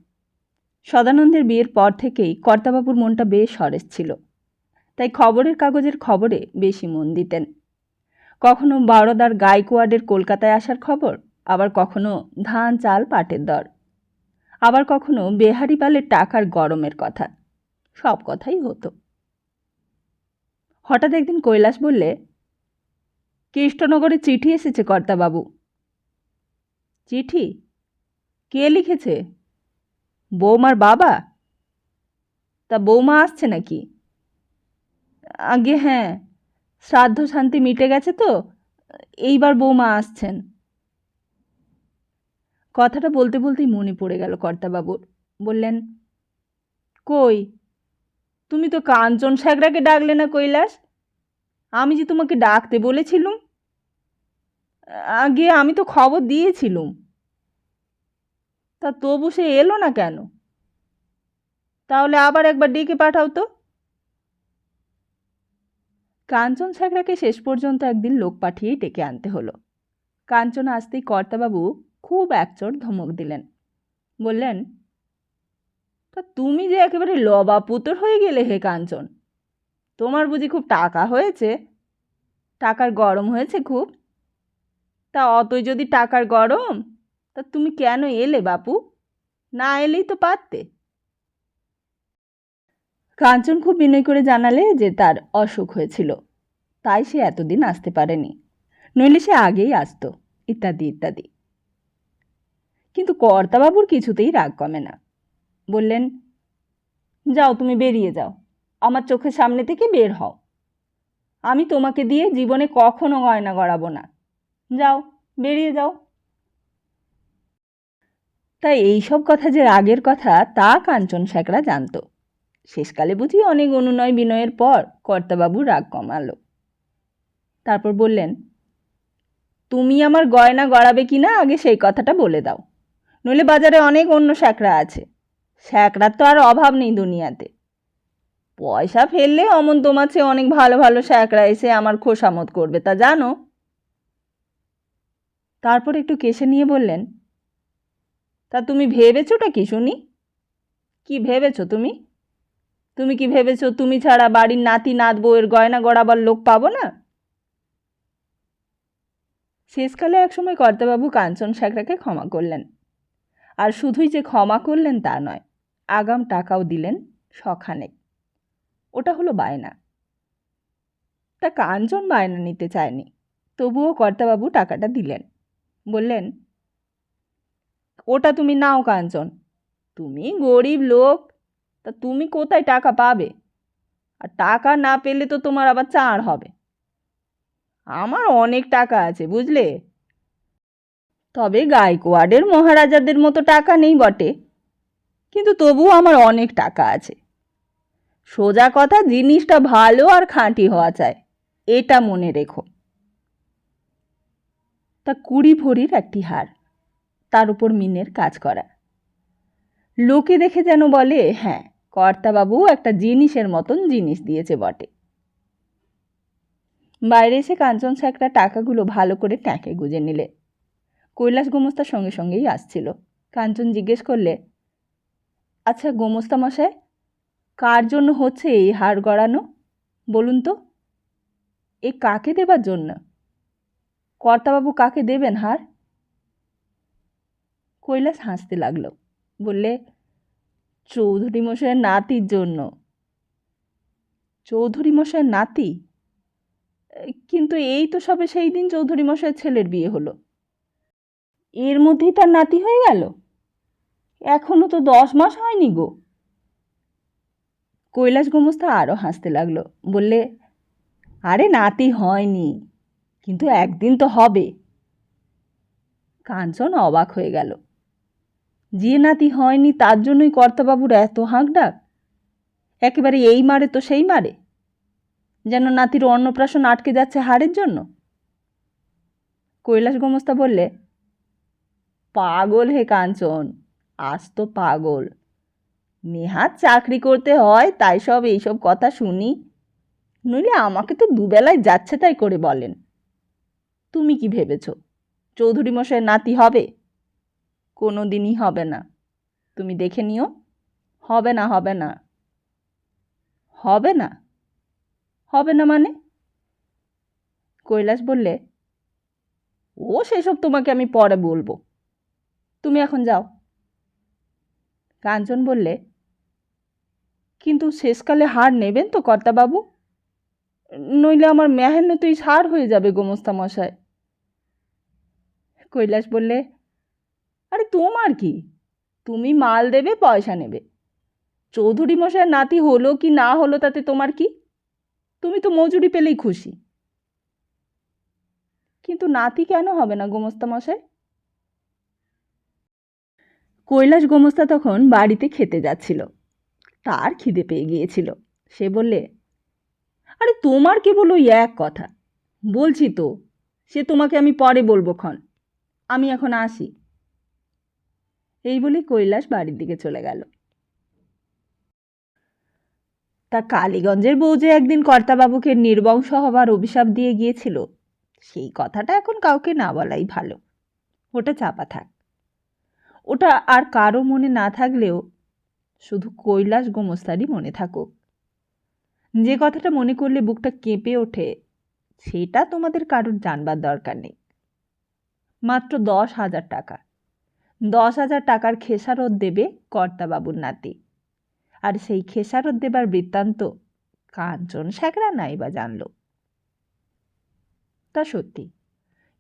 সদানন্দের বিয়ের পর থেকেই কর্তাবাবুর মনটা বেশ সরেস ছিল। তাই খবরের কাগজের খবরে বেশি মন দিতেন। কখনো বরোদার গাইকোয়াড়ের কলকাতায় আসার খবর, আবার কখনো ধান চাল পাটের দর, আবার কখনো বেহারিপালের টাকার গরমের কথা। সব কথাই হতো। হঠাৎ একদিন কৈলাস বললে, কৃষ্ণনগরে চিঠি এসেছে কর্তাবাবু। চিঠি? কে লিখেছে? বৌমার বাবা? তা বৌমা আসছে নাকি? আগে হ্যাঁ, শ্রাদ্ধ শান্তি মিটে গেছে তো, এইবার বৌমা আসছেন। কথাটা বলতে বলতেই মনে পড়ে গেল কর্তাবাবুর। বললেন, কই, তুমি তো কাঞ্চন স্যাকরাকে ডাকলে না কৈলাস? আমি যে তোমাকে ডাকতে বলেছিলুম। আগে আমি তো খবর দিয়েছিলুম, তা তবু সে এলো না কেন? তাহলে আবার একবার ডেকে পাঠাও তো। কাঞ্চন স্যাকরাকে শেষ পর্যন্ত একদিন লোক পাঠিয়েই ডেকে আনতে হলো। কাঞ্চন আসতেই কর্তাবাবু খুব একচোট ধমক দিলেন। বললেন, তা তুমি যে একেবারে লবা পুতর হয়ে গেলে হে কাঞ্চন। তোমার বুঝি খুব টাকা হয়েছে? টাকার গরম হয়েছে খুব? তা অতই যদি টাকার গরম, তা তুমি কেন এলে বাপু? না এলেই তো পারতে। কাঞ্চন খুব বিনয় করে জানালে যে তার অসুখ হয়েছিল, তাই সে এতদিন আসতে পারেনি, নইলে সে আগেই আসতো, ইত্যাদি ইত্যাদি। কিন্তু কর্তাবাবুর কিছুতেই রাগ কমে না। বললেন, যাও, তুমি বেরিয়ে যাও, আমার চোখের সামনে থেকে বের হও। আমি তোমাকে দিয়ে জীবনে কখনো গয়না গড়াবো না। যাও, বেরিয়ে যাও। তাই এইসব কথা যে রাগের কথা তা কাঞ্চন স্যাকরা জানত। শেষকালে বুঝি অনেক অনুনয় বিনয়ের পর কর্তাবাবু রাগ কমালো। তারপর বললেন, তুমি আমার গয়না গড়াবে কি না আগে সেই কথাটা বলে দাও, নইলে বাজারে অনেক অন্য স্যাকরা আছে। স্যাকরার তো আর অভাব নেই দুনিয়াতে। পয়সা ফেললে অমন তোমার চেয়ে অনেক ভালো ভালো স্যাকরা এসে আমার খোসামত করবে, তা জানো। তারপর একটু কেশে নিয়ে বললেন, তা তুমি ভেবেছোটা কি শুনি? কি ভেবেছো তুমি? তুমি কি ভেবেছো তুমি ছাড়া বাড়ির নাতি নাত বউয়ের গয়না গড়াবার লোক পাবো না? শেষকালে একসময় কর্তাবাবু কাঞ্চন স্যাকরাকে ক্ষমা করলেন। আর শুধুই যে ক্ষমা করলেন তা নয়, আগাম টাকাও দিলেন শখানেক। ওটা হলো বায়না। তা কাঞ্চন বায়না নিতে চায়নি, তবুও কর্তাবাবু টাকাটা দিলেন। বললেন, ওটা তুমি নাও কাঞ্চন, তুমি গরিব লোক, তা তুমি কোথায় টাকা পাবে? আর টাকা না পেলে তো তোমার আবার চাঁড় হবে। আমার অনেক টাকা আছে, বুঝলে। তবে গাইকোয়াড়ের মহারাজাদের মতো টাকা নেই বটে, কিন্তু তবুও আমার অনেক টাকা আছে। সোজা কথা, জিনিসটা ভালো আর খাঁটি হওয়া চাই, এটা মনে রেখো। তা 20 ভরির একটি হার, তার উপর মিনের কাজ করা। লোকে দেখে যেন বলে, হ্যাঁ, কর্তাবাবু একটা জিনিসের মতন জিনিস দিয়েছে বটে। বাইরে এসে কাঞ্চন স্যাকরা টাকাগুলো ভালো করে ট্যাঁকে গুজে নিলে। কৈলাস গোমস্তার সঙ্গে সঙ্গেই আসছিল। কাঞ্চন জিজ্ঞেস করলে, আচ্ছা গোমস্তা মশাই, কার জন্য হচ্ছে এই হার গড়ানো বলুন তো? এ কাকে দেবার জন্য? কর্তাবাবু কাকে দেবেন হার? কৈলাস হাসতে লাগলো, বললে, চৌধুরী মশাইয়ের নাতির জন্য। চৌধুরী মশাইয়ের নাতি? কিন্তু এই তো সবে সেই দিন চৌধুরী মশাইয়ের ছেলের বিয়ে হলো, এর মধ্যেই তার নাতি হয়ে গেল? এখনো তো 10 মাস হয়নি গো। কৈলাস গোমস্তা আরও হাসতে লাগলো, বললে, আরে নাতি হয়নি, কিন্তু একদিন তো হবে। কাঞ্চন অবাক হয়ে গেল। যে নাতি হয়নি তার জন্যই কর্তাবাবুর এত হাঁকডাক? একেবারে এই মারে তো সেই মারে, যেন নাতির অন্নপ্রাশন আটকে যাচ্ছে হাড়ের জন্য। কৈলাস গোমস্তা বললে, পাগল হে কাঞ্চন, আজ তো পাগল। নেহাত চাকরি করতে হয় তাই সব এইসব কথা শুনি, নইলে আমাকে তো দুবেলায় যাচ্ছে তাই করে বলেন। তুমি কি ভেবেছ চৌধুরী মশাইয়ের নাতি হবে? কোনো দিনই হবে না, তুমি দেখে নিও। হবে না, হবে না। হবে না? হবে না মানে? কৈলাস বললে, ও সেসব তোমাকে আমি পরে বলবো, তুমি এখন যাও। কাঞ্চন বললে, কিন্তু শেষকালে হার নেবেন তো কর্তাবাবু? নইলে আমার মেহনতই সার হয়ে যাবে গোমস্তা মশাই। কৈলাস বললে, আরে তোমার কি, তুমি মাল দেবে, পয়সা নেবে। চৌধুরী মশাইয়ের নাতি হলো কি না হলো তাতে তোমার কি? তুমি তো মজুরি পেলেই খুশি। কিন্তু নাতি কেন হবে না গোমস্তা মশাই? কৈলাস গোমস্তা তখন বাড়িতে খেতে যাচ্ছিল, তার খিদে পেয়ে গিয়েছিল। সে বললে, আরে তোমার কেবল ওই এক কথা, বলছি তো, সে তোমাকে আমি পরে বলবো ক্ষণ, আমি এখন আসি। এই বলে কৈলাস বাড়ির দিকে চলে গেল। তা কালীগঞ্জের বউ যে একদিন কর্তাবাবুকে নির্বংশ হবার অভিশাপ দিয়ে গিয়েছিল, সেই কথাটা এখন কাউকে না বলাই ভালো। ওটা চাপা থাক। ওটা আর কারো মনে না থাকলেও শুধু কৈলাস গোমস্তারই মনে থাকুক। যে কথাটা মনে করলে বুকটা কেঁপে ওঠে, সেটা তোমাদের কারোর জানবার দরকার নেই। মাত্র 10,000 টাকা, 10,000 টাকার খেসারত দেবে কর্তাবাবুর নাতি। আর সেই খেসারত দেবার বৃত্তান্ত কাঞ্চন স্যাকরা নাই বা জানল। তা সত্যি,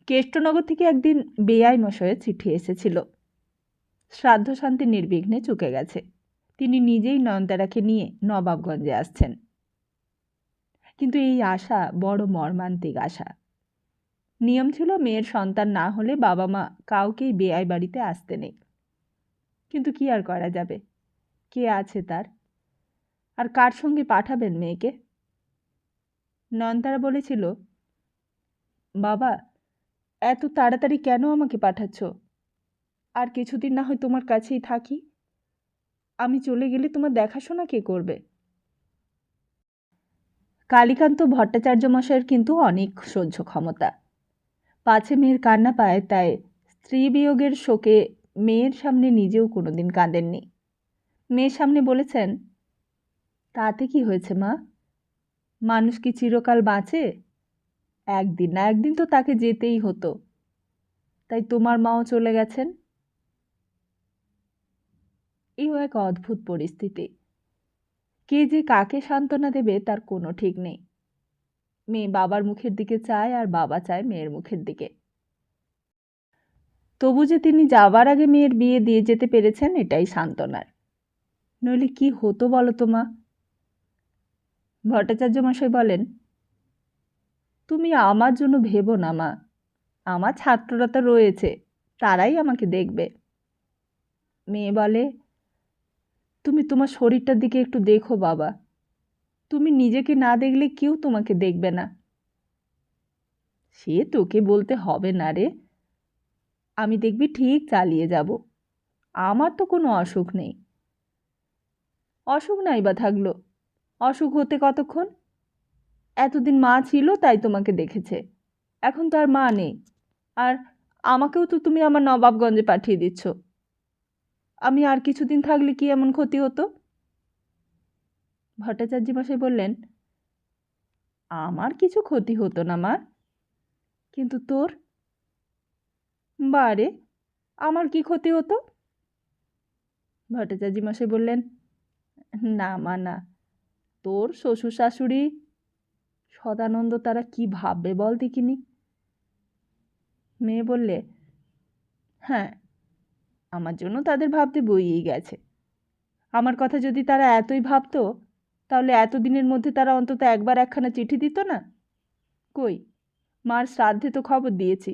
কেষ্টনগর থেকে একদিন বেআই মশাইয়ের চিঠি এসেছিল। শ্রাদ্ধ শান্তি নির্বিঘ্নে চুকে গেছে। তিনি নিজেই নয়নতারাকে নিয়ে নবাবগঞ্জে আসছেন। কিন্তু এই আশা বড় মর্মান্তিক আশা। নিয়ম ছিল মেয়ের সন্তান না হলে বাবা মা কাউকেই বেআই বাড়িতে আসতে নেই। কিন্তু কি আর করা যাবে, কে আছে তার? আর কার সঙ্গে পাঠাবেন মেয়েকে? নয়নতারা বলেছিল, বাবা, এত তাড়াতাড়ি কেন আমাকে পাঠাচ্ছ? আর কিছুদিন না হয় তোমার কাছেই থাকি। আমি চলে গেলে তোমার দেখাশোনা কে করবে? কালীকান্ত ভট্টাচার্য মশাইয়ের কিন্তু অনেক সহ্য ক্ষমতা। পাছে মেয়ের কান্না পায়, তাই স্ত্রী বিয়োগের শোকে মেয়ের সামনে নিজেও কোনোদিন কাঁদেননি। মেয়ের সামনে বলেছেন, তাতে কি হয়েছে মা? মানুষ কি চিরকাল বাঁচে? একদিন না একদিন তো তাকে যেতেই হতো। তাই তোমার মাও চলে গেছেন। এও এক অদ্ভুত পরিস্থিতি। কে যে কাকে সান্ত্বনা দেবে তার কোনো ঠিক নেই। মেয়ে বাবার মুখের দিকে চায় আর বাবা চায় মেয়ের মুখের দিকে। তবু যে তিনি যাবার আগে মেয়ের বিয়ে দিয়ে যেতে পেরেছেন এটাই সান্ত্বনার। নইলে কি হতো বলো তো মা? ভট্টাচার্য মশাই বলেন, তুমি আমার জন্য ভেবো না মা, আমার ছাত্ররা তো রয়েছে, তারাই আমাকে দেখবে। মেয়ে বলে, তুমি তোমার শরীরটার দিকে একটু দেখো বাবা, তুমি নিজেকে না দেখলে কেউ তোমাকে দেখবে না। সে তোকে বলতে হবে না রে, আমি দেখবি ঠিক চালিয়ে যাব। আমার তো কোনো অসুখ নেই। অসুখ নাই বা থাকলো, অসুখ হতে কতক্ষণ? এতদিন মা ছিল তাই তোমাকে দেখেছে, এখন তো আর মা নেই। আর আমাকেও তো তুমি আমার নবাবগঞ্জে পাঠিয়ে দিচ্ছ। আমি আর কিছুদিন থাকলে কি এমন ক্ষতি হতো? ভট্টাচার্য মশাই বললেন, আমার কিছু ক্ষতি হতো না মা, কিন্তু তোর? বারে, আমার কি ক্ষতি হতো? ভট্টাচার্য মশাই বললেন, না মা না, তোর শ্বশুর শাশুড়ি সদানন্দ তারা কি ভাববে বল দেখিনি। মেয়ে বললে, হ্যাঁ, আমার জন্য তাদের ভাবতে বইয়েই গেছে। আমার কথা যদি তারা এতই ভাবতো তাহলে এতদিনের মধ্যে তারা অন্তত একবার একখানা চিঠি দিত না? কই, মার শ্রাদ্ধে তো খবর দিয়েছি,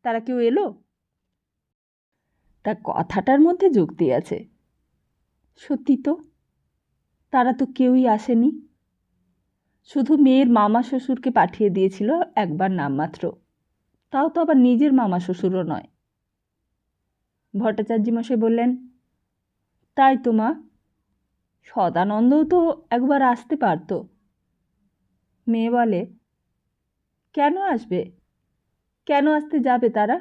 তারা কেউ এলো? তা কথাটার মধ্যে যুক্তি আছে। সত্যি তো, তারা তো কেউই আসেনি। শুধু মেয়ের মামা শ্বশুরকে পাঠিয়ে দিয়েছিল একবার নামমাত্র, তাও তো আবার নিজের মামা শ্বশুরও নয়। ভট্টাচার্য মশাই বললেন, তাই তো মা, সদানন্দও তো একবার আসতে পারত। মেয়ে বলে, কেন আসবে? কেন আসতে যাবে তারা?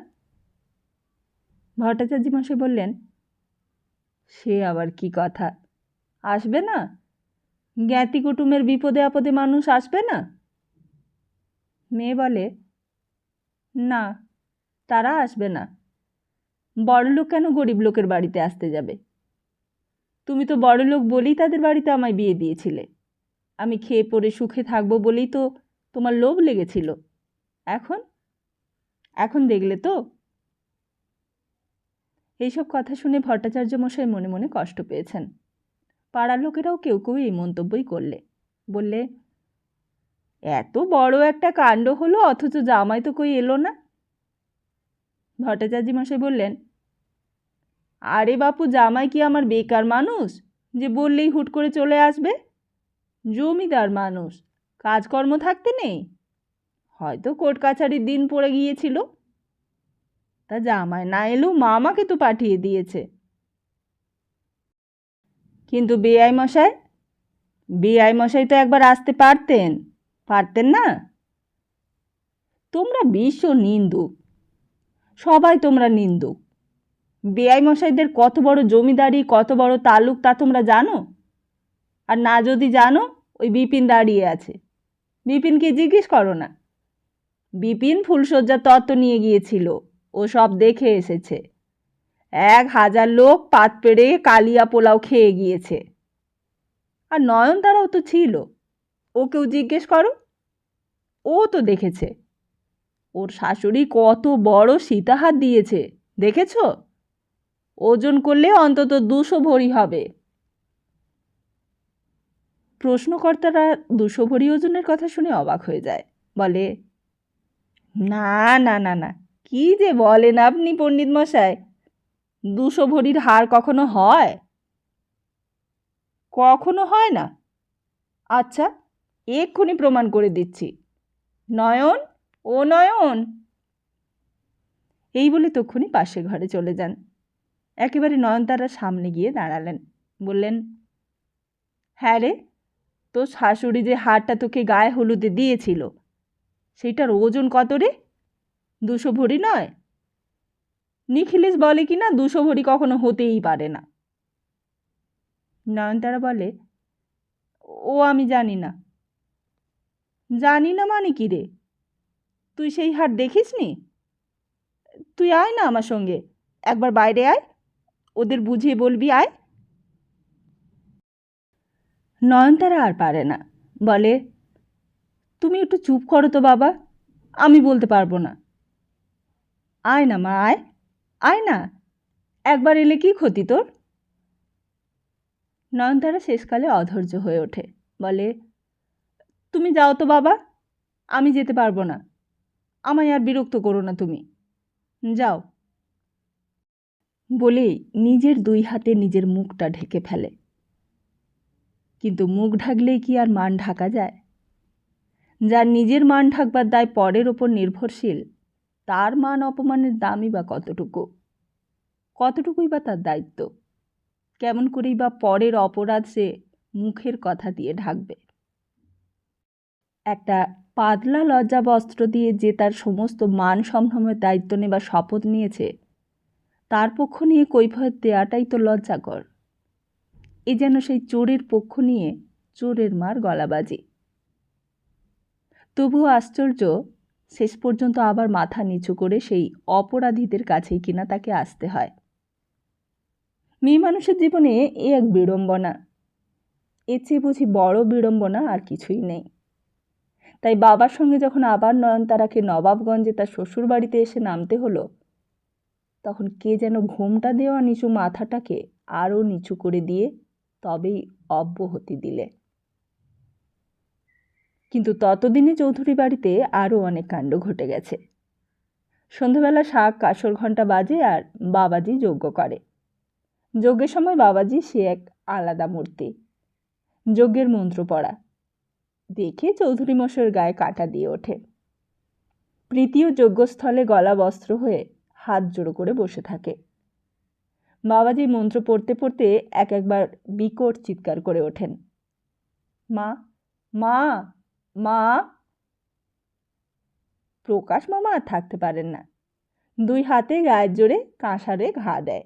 ভট্টাচার্য মশাই বললেন, সে আবার কি কথা, আসবে না? জ্ঞাতি কুটুমের বিপদে আপদে মানুষ আসবে না? মেয়ে বলে, না, তারা আসবে না। বড়লোক কেন গরিব লোকের বাড়িতে আসতে যাবে? তুমি তো বড়লোক বলেই তাদের বাড়িতে আমায় বিয়ে দিয়েছিলে। আমি খেয়ে পরে সুখে থাকবো বলেই তো তোমার লোভ লেগেছিল। এখন এখন দেখলে তো। এইসব কথা শুনে ভট্টাচার্য মশাই মনে মনে কষ্ট পেয়েছেন। পাড়ার লোকেরাও কেউ কেউ এই মন্তব্যই করলে। বললে, এত বড় একটা কাণ্ড হলো অথচ জামাই তো কই এলো না। ভট্টাচার্য মশাই বললেন, আরে বাপু, জামাই কি আমার বেকার মানুষ যে বললেই হুট করে চলে আসবে? জমিদার মানুষ, কাজকর্ম থাকতে নেই, হয়তো কোর্ট কাছারির দিন পড়ে গিয়েছিল। তা জামাই না এলেও মামাকে তো পাঠিয়ে দিয়েছে। কিন্তু বেআই মশাই তো একবার আসতে পারতেন, পারতেন না? তোমরা বিশ্ব নিন্দুক, সবাই তোমরা নিন্দুক। বেআই মশাইদের কত বড় জমিদারি, কত বড় তালুক তা তোমরা জানো? আর না যদি জানো, ওই বিপিন দাঁড়িয়ে আছে, বিপিনকে জিজ্ঞেস করো না। বিপিন ফুলশয্যার তত্ত্ব নিয়ে গিয়েছিল, ও সব দেখে এসেছে। 1000 লোক পাত পেড়ে কালিয়া পোলাও খেয়ে গিয়েছে। আর নয়নতারাও তো ছিল, ওকেও জিজ্ঞেস করো, ও তো দেখেছে। ওর শাশুড়ি কত বড় সীতাহার দিয়েছে দেখেছ? ওজন করলে অন্তত 200 ভরি হবে। প্রশ্নকর্তারা 200 ভরি ওজনের কথা শুনে অবাক হয়ে যায়। বলে, না না না না, কি যে বলেন আপনি পণ্ডিত মশাই, 200 ভরির হার কখনো হয়? কখনো হয় না? আচ্ছা, এক্ষুনি প্রমাণ করে দিচ্ছি। নয়ন, ও নয়ন। এই বলে তক্ষুনি পাশের ঘরে চলে যান। একেবারে নয়নতারার সামনে গিয়ে দাঁড়ালেন। বললেন, হ্যাঁ রে, তোর শাশুড়ি যে হারটা তোকে গায়ে হলুদে দিয়েছিল সেইটার ওজন কত রে? 200 ভরি নয়? নিখিলেশ বলে কি না 200 ভরি কখনো হতেই পারে না। নয়নতারা বলে, ও আমি জানি না। জানি না মানে কি রে? তুই সেই হার দেখিসনি? তুই আয় না আমার সঙ্গে, একবার বাইরে আয়, ওদের বুঝিয়ে বলবি, আয়। নয়নতারা আর পারে না, বলে, তুমি একটু চুপ করো তো বাবা, আমি বলতে পারবো না। আয় না মা, আয়, আয় না, একবার এলে কি ক্ষতি তোর? নয়নতারা শেষকালে অধৈর্য হয়ে ওঠে, বলে, তুমি যাও তো বাবা, আমি যেতে পারবো না, আমায় আর বিরক্ত করো না তুমি, যাও। বলেই নিজের 2 হাতে নিজের মুখটা ঢেকে ফেলে। কিন্তু মুখ ঢাকলেই কি আর মান ঢাকা যায়? যার নিজের মান ঢাকবার দায় পরের ওপর নির্ভরশীল, তার মান অপমানের দামই বা কতটুকুই বা তার দায়িত্ব? কেমন করেই বা পরের অপরাধ সে মুখের কথা দিয়ে ঢাকবে? একটা পাতলা লজ্জা বস্ত্র দিয়ে যে তার সমস্ত মান সম্ভ্রমের দায়িত্ব নেবার শপথ নিয়েছে, তার পক্ষ নিয়ে কৈফিয়ত দেওয়াটাই তো লজ্জাকর। এ যেন সেই চোরের পক্ষ নিয়ে চোরের মার গলাবাজি। তবুও আশ্চর্য, শেষ পর্যন্ত আবার মাথা নিচু করে সেই অপরাধীদের কাছেই কিনা তাকে আসতে হয়। মেয়ে মানুষের জীবনে এ এক বিড়ম্বনা, এর চেয়ে বুঝি বড় বিড়ম্বনা আর কিছুই নেই। তাই বাবার সঙ্গে যখন আবার নয়নতারাকে নবাবগঞ্জে তার শ্বশুর বাড়িতে এসে নামতে হলো, তখন কে যেন ঘোমটা দেওয়া নিচু মাথাটাকে আরও নিচু করে দিয়ে তবেই অব্যাহতি দিলে। কিন্তু ততদিনে চৌধুরী বাড়িতে আরও অনেক কাণ্ড ঘটে গেছে। সন্ধ্যাবেলা শাক কাসর ঘণ্টা বাজে আর বাবাজি যজ্ঞ করে। যজ্ঞের সময় বাবাজি সে এক আলাদা মূর্তি। যজ্ঞের মন্ত্র পড়া দেখে চৌধুরী মশাইয়ের গায়ে কাঁটা দিয়ে ওঠে। প্রীতিও যজ্ঞস্থলে গলা বস্ত্র হয়ে হাত জোড়ো করে বসে থাকে। বাবাজি মন্ত্র পড়তে পড়তে একবার বিকট চিৎকার করে ওঠেন, মা মা মা। প্রকাশ মামা আর থাকতে পারেন না, দুই হাতে গায়ের জোরে কাঁসারে ঘা দেয়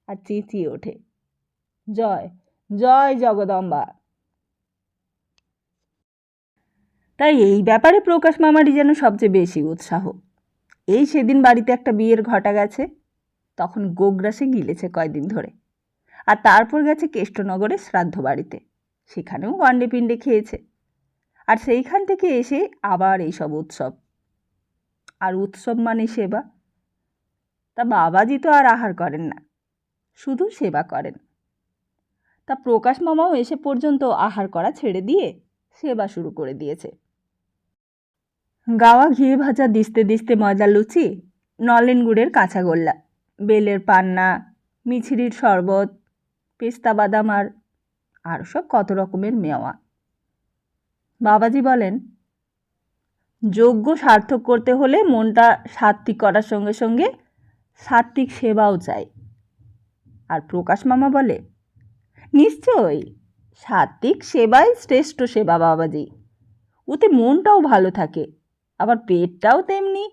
আর চেঁচিয়ে ওঠে, জয় জয় জগদম্বা। তাই এই ব্যাপারে প্রকাশ মামারই যেন সবচেয়ে বেশি উৎসাহ। এই সেদিন বাড়িতে একটা বিয়ের ঘটা গেছে, তখন গোগ্রাসে গিলেছে কয়দিন ধরে, আর তারপর গেছে কেষ্টনগরে শ্রাদ্ধ বাড়িতে, সেখানেও গন্ডে পিণ্ডে খেয়েছে। আর সেইখান থেকে এসে আবার এইসব উৎসব, আর উৎসব মানে সেবা। তা বাবাজি তো আর আহার করেন না, শুধু সেবা করেন। তা প্রকাশ মামাও এসে পর্যন্ত আহার করা ছেড়ে দিয়ে সেবা শুরু করে দিয়েছে। গাওয়া ঘি ভাজা দিস্তে দিস্তে ময়দা লুচি, নলেন গুড়ের কাঁচা গোল্লা, বেলের পান্না, মিছরির শরবত, পেস্তা বাদাম আর সব কত রকমের মেওয়া। বাবাজি বলেন, যজ্ঞ সার্থক করতে হলে মনটা সাত্ত্বিক করার সঙ্গে সঙ্গে সাত্ত্বিক সেবাও চাই। আর প্রকাশ মামা বলে, নিশ্চয়ই সাত্ত্বিক সেবাই শ্রেষ্ঠ সেবা বাবাজি, ওতে মনটাও ভালো থাকে, আবার পেটটাও তেমনি।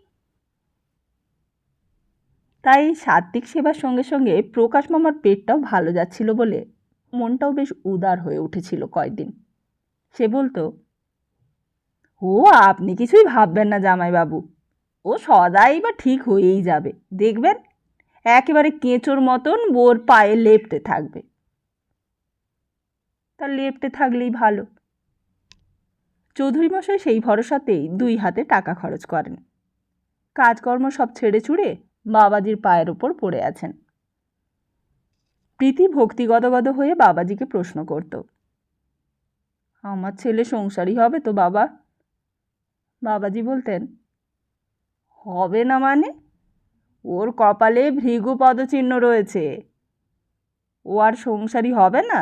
তাই সাত্ত্বিক সেবার সঙ্গে সঙ্গে প্রকাশ মামার পেটটাও ভালো যাচ্ছিল বলে মনটাও বেশ উদার হয়ে উঠেছিল কয়েকদিন। সে বলতো, ও আপনি কিছুই ভাববেন না জামাইবাবু, ও সদাই বা ঠিক হয়েই যাবে, দেখবেন একেবারে কেঁচোর মতন বোর পায়ে লেপ্টে থাকবে। তা লেপ্টে থাকলেই ভালো। চৌধুরী মশাই সেই ভরসাতেই দুই হাতে টাকা খরচ করেন। কাজকর্ম সব ছেড়ে ছুড়ে বাবাজির পায়ের ওপর পড়ে আছেন। প্রীতি ভক্তিগদগদ হয়ে বাবাজিকে প্রশ্ন করত, আমার ছেলে সংসারী হবে তো বাবা? বাবাজি বলতেন, হবে না মানে? ওর কপালে ভৃগু পদচিহ্ন রয়েছে, ও আর সংসারী হবে না?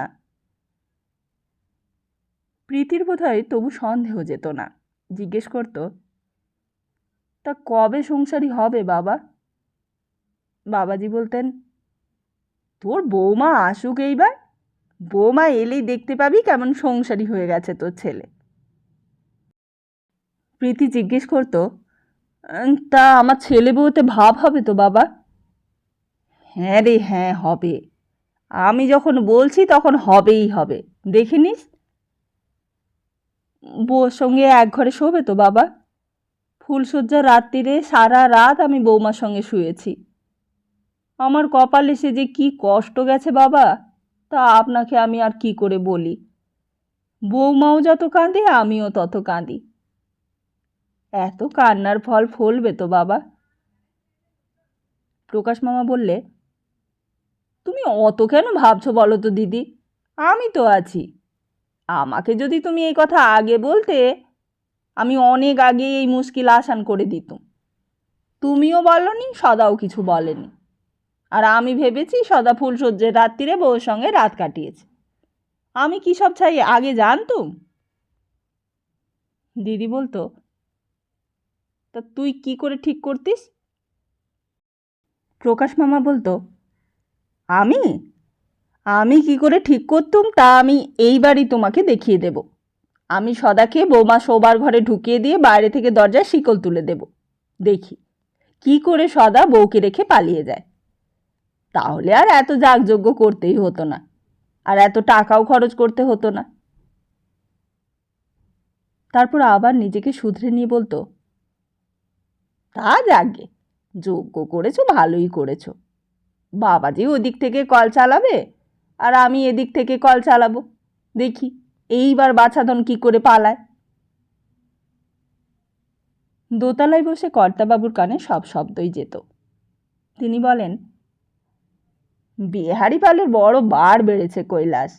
প্রীতির বোধহয় তবু সন্দেহ যেত না, জিজ্ঞেস করত, তা কবে সংসারী হবে বাবা? বাবাজি বলতেন, তোর বৌমা আসুক এইবার, বৌমা এলেই দেখতে পাবি কেমন সংসারী হয়ে গেছে তোর ছেলে। প্রীতি জিজ্ঞেস করত, তা আমার ছেলে বউতে ভাব হবে তো বাবা? হ্যাঁ রে হ্যাঁ, হবে, আমি যখন বলছি তখন হবেই হবে, দেখে নিস। বউর সঙ্গে এক ঘরে শোবে তো বাবা? ফুলশয্যার রাত্রিরে সারা রাত আমি বৌমার সঙ্গে শুয়েছি। আমার কপালে সে যে কি কষ্ট গেছে বাবা, তা আপনাকে আমি আর কি করে বলি। বৌমাও যত কাঁদে আমিও তত কাঁদি। এত কান্নার ফল ফলবে তো বাবা? প্রকাশ মামা বললে, তুমি অত কেন ভাবছো বলো তো দিদি, আমি তো আছি। আমাকে যদি তুমি এই কথা আগে বলতে, আমি অনেক আগে এই মুশকিল আসান করে দিতুম। তুমিও বলনি, সদাও কিছু বলেনি, আর আমি ভেবেছি সদা ফুলশয্যার রাত্রিরে বউর সঙ্গে রাত কাটিয়েছে। আমি কি সব চাই আগে জানতুম? দিদি বলতো, তা তুই কি করে ঠিক করতিস? প্রকাশ মামা বলতো, আমি আমি কি করে ঠিক করতুম তা আমি এইবারই তোমাকে দেখিয়ে দেব। আমি সদাকে বৌমা শোবার ঘরে ঢুকিয়ে দিয়ে বাইরে থেকে দরজায় শিকল তুলে দেব, দেখি কি করে সদা বউকে রেখে পালিয়ে যায়। তাহলে আর এত যাগযজ্ঞ করতেই হতো না, আর এত টাকাও খরচ করতে হতো না। তারপর আবার নিজেকে শুধরে নিয়ে বলতো, তা যাগে, যোগ্য করেছো, ভালোই করেছো। বাবাজি ওদিক থেকে কল চালাবে আর আমি এদিক থেকে কল চালাবো, দেখি এইবার বাছাধন কি করে পালায়। দোতলায় বসে কর্তাবাবুর কানে সব শব্দই যেত। তিনি বলেন, বিহারি পালের বড় বার বেড়েছে কৈলাস,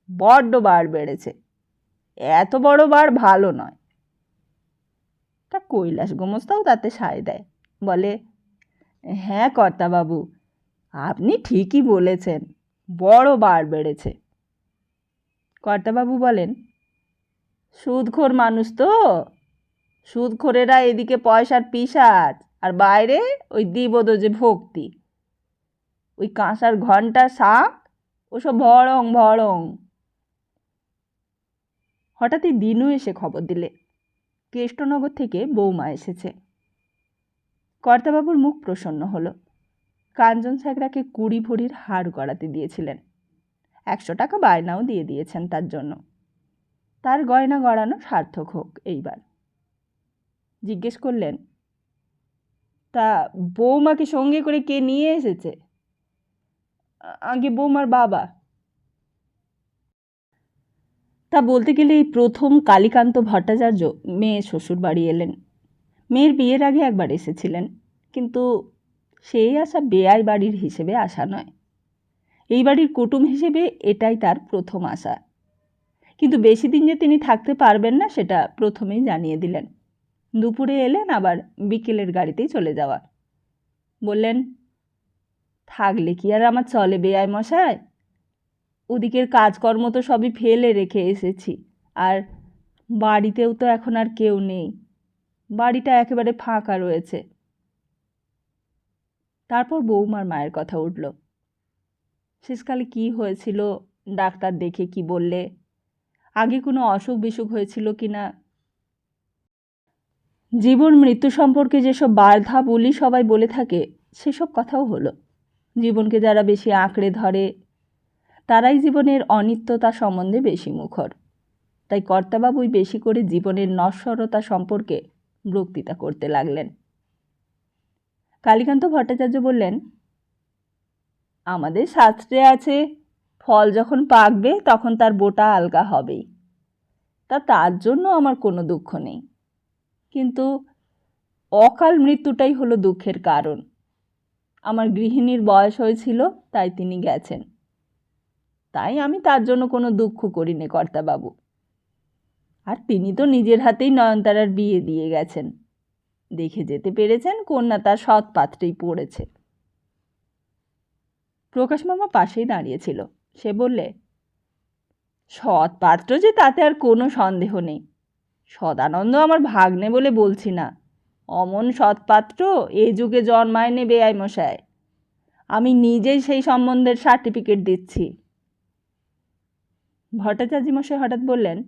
বড্ড বার বেড়েছে। এত বড় বার ভালো নয়। তা কৈলাস গোমস্তাও তাতে সায় দেয়, বলে, হ্যাঁ কর্তাবাবু, আপনি ঠিকই বলেছেন, বড় বার বেড়েছে। কর্তাবাবু বলেন, সুদখোর মানুষ তো, সুদখোরেরা এদিকে পয়সার পিশাচ, আর বাইরে ওই দিবদজে ভক্তি, ওই কাঁসার ঘণ্টা শাঁখ, ওসব ভড়ং ভড়ং। হঠাৎই দিনু এসে খবর দিলে কেষ্টনগর থেকে বৌমা এসেছে। কর্তাবাবুর মুখ প্রসন্ন হলো। কাঞ্চন স্যাকরাকে 20 ভরির হাড় গড়াতে দিয়েছিলেন, 100 টাকা বায়নাও দিয়ে দিয়েছেন তার জন্য। তার গয়না গড়ানো সার্থক হোক এইবার। জিজ্ঞেস করলেন, তা বৌমাকে সঙ্গে করে কে নিয়ে এসেছে? আগে বৌমার বাবা। তা বলতে গেলে এই প্রথম কালীকান্ত ভট্টাচার্য মেয়ে শ্বশুর বাড়ি এলেন। মেয়ের বিয়ের আগে একবার এসেছিলেন, কিন্তু সেই আসা বেয়াই বাড়ির হিসেবে আসা নয়, এই বাড়ির কুটুম হিসেবে এটাই তার প্রথম আসা। কিন্তু বেশি দিন যে তিনি থাকতে পারবেন না সেটা প্রথমেই জানিয়ে দিলেন। দুপুরে এলেন, আবার বিকেলের গাড়িতেই চলে যাওয়া। বললেন, থাকলে কি আর আমার চলে বেয়াই মশাই? ওদিকের কাজকর্ম তো সবই ফেলে রেখে এসেছি, আর বাড়িতেও তো এখন আর কেউ নেই, বাড়িটা একেবারে ফাঁকা রয়েছে। তারপর বৌমার মায়ের কথা উঠল। শেষকালে কি হয়েছিল, ডাক্তার দেখে কি বললে, আগে কোনো অসুখ বিসুখ হয়েছিল কি না, জীবন মৃত্যু সম্পর্কে যেসব বাধা বলি সবাই বলে থাকে সেসব কথাও হলো। জীবনকে যারা বেশি আঁকড়ে ধরে তারাই জীবনের অনিত্যতা সম্বন্ধে বেশি মুখর। তাই কর্তাবাবুই বেশি করে জীবনের নশ্বরতা সম্পর্কে বক্তৃতা করতে লাগলেন। কালীকান্ত ভট্টাচার্য বললেন, আমাদের শাস্ত্রে আছে, ফল যখন পাকবে তখন তার বোটা আলগা হবেই। তার জন্য আমার কোনো দুঃখ নেই, কিন্তু অকাল মৃত্যুটাই হলো দুঃখের কারণ। আমার গৃহিণীর বয়স হয়েছিল, তাই তিনি গেছেন, তাই আমি তার জন্য কোনো দুঃখ করি নে কর্তাবাবু। আর তিনি তো নিজের হাতেই নয়নতারার বিয়ে দিয়ে গেছেন, দেখে যেতে পেরেছেন কন্যা তার সৎ পাত্রেই পড়েছে। প্রকাশ মামা পাশেই দাঁড়িয়েছিল। সে বললে, সৎ পাত্র যে তাতে আর কোনো সন্দেহ নেই। সদানন্দ আমার ভাগ্নে বলে বলছি না, অমন সৎপাত্র এ যুগে জন্মায় নেবে বেয়াই মশাই। আমি নিজেই সেই সম্বন্ধের সার্টিফিকেট দিচ্ছি। ভট্টাচার্য মশাই হঠাৎ বললেন,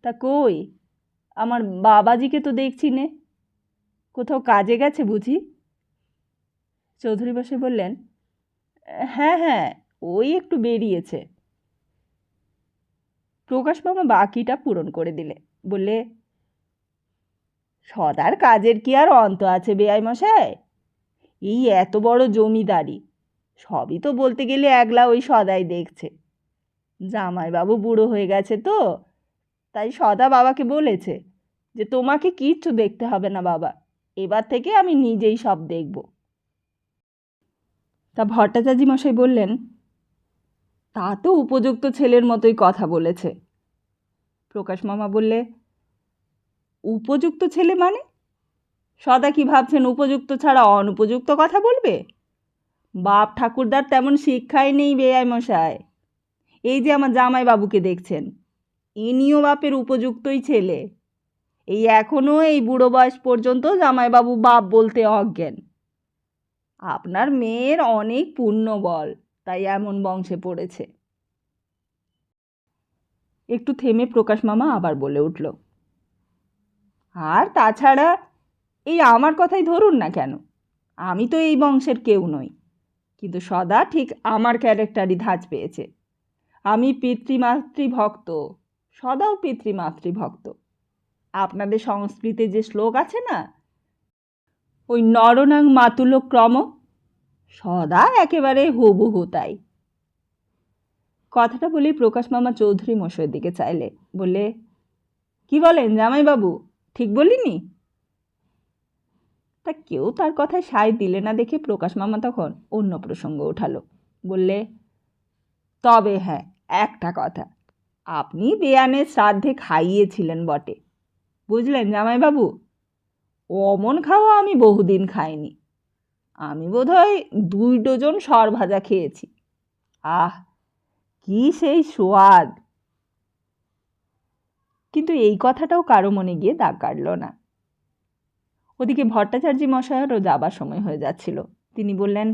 তা কই আমার বাবাজিকে তো দেখছি নে, কোথাও কাজে গেছে বুঝি? চৌধুরী মশাই বললেন, হ্যাঁ হ্যাঁ, ওই একটু বেরিয়েছে। প্রকাশ মামা বাকিটা পূরণ করে দিলে, বললে, সদার কাজের কি আর অন্ত আছে বেয়াই মশাই? এই এত বড় জমিদারি, সবই তো বলতে গেলে একলা ওই সদাই দেখছে। জামাইবাবু বুড়ো হয়ে গেছে তো, তাই সদা বাবাকে বলেছে যে তোমাকে কিচ্ছু দেখতে হবে না বাবা, এবার থেকে আমি নিজেই সব দেখব। তা ভট্টাচার্য মশাই বললেন, তা তো উপযুক্ত ছেলের মতোই কথা বলেছে। প্রকাশ মামা বললে, উপযুক্ত ছেলে মানে? সদা কি ভাবছেন উপযুক্ত ছাড়া অনুপযুক্ত কথা বলবে? বাপ ঠাকুরদার তেমন শিক্ষাই নেই বেয়াই মশাই। এই যে আমার জামাইবাবুকে দেখছেন, ইনিও বাপের উপযুক্তই ছেলে। এই এখনও এই বুড়ো বয়স পর্যন্ত জামাইবাবু বাপ বলতে অজ্ঞান। আপনার মেয়ের অনেক পুণ্য বল, তাই এমন বংশে পড়েছে। একটু থেমে প্রকাশ মামা আবার বলে উঠল, আর তাছাড়া এই আমার কথাই ধরুন না কেন, আমি তো এই বংশের কেউ নই, কিন্তু সদা ঠিক আমার ক্যারেক্টারই ধাঁচ পেয়েছে। আমি পিতৃমাতৃভক্ত, সদাও পিতৃমাতৃভক্ত। আপনাদের সংস্কৃতে যে শ্লোক আছে না, ওই নরনাং মাতুল ক্রম সদা একেবারে হুবহু তাই। কথাটা বলেই প্রকাশ মামা চৌধুরী মশাইয়ের দিকে চাইলে, বললে, কি বলেন জামাইবাবু, ঠিক বলিনি? তা কেউ তার কথায় সায় দিলে না দেখে প্রকাশ মামা তখন অন্য প্রসঙ্গ ওঠালো। বললে, তবে হ্যাঁ, একটা কথা, আপনি বেয়ানের শ্রাদ্ধে খাইয়েছিলেন বটে, বুঝলেন জামাইবাবু? অমন খাওয়া আমি বহুদিন খাইনি। আমি বোধহয় 2 ডজন সর ভাজা খেয়েছি। আহ, কি সেই সোয়াদ! কিন্তু এই কথাটাও কারো মনে গিয়ে দাগ কাটল না। ওদিকে ভট্টাচার্য মশাইয়েরও যাবার সময় হয়ে যাচ্ছিল। তিনি বললেন,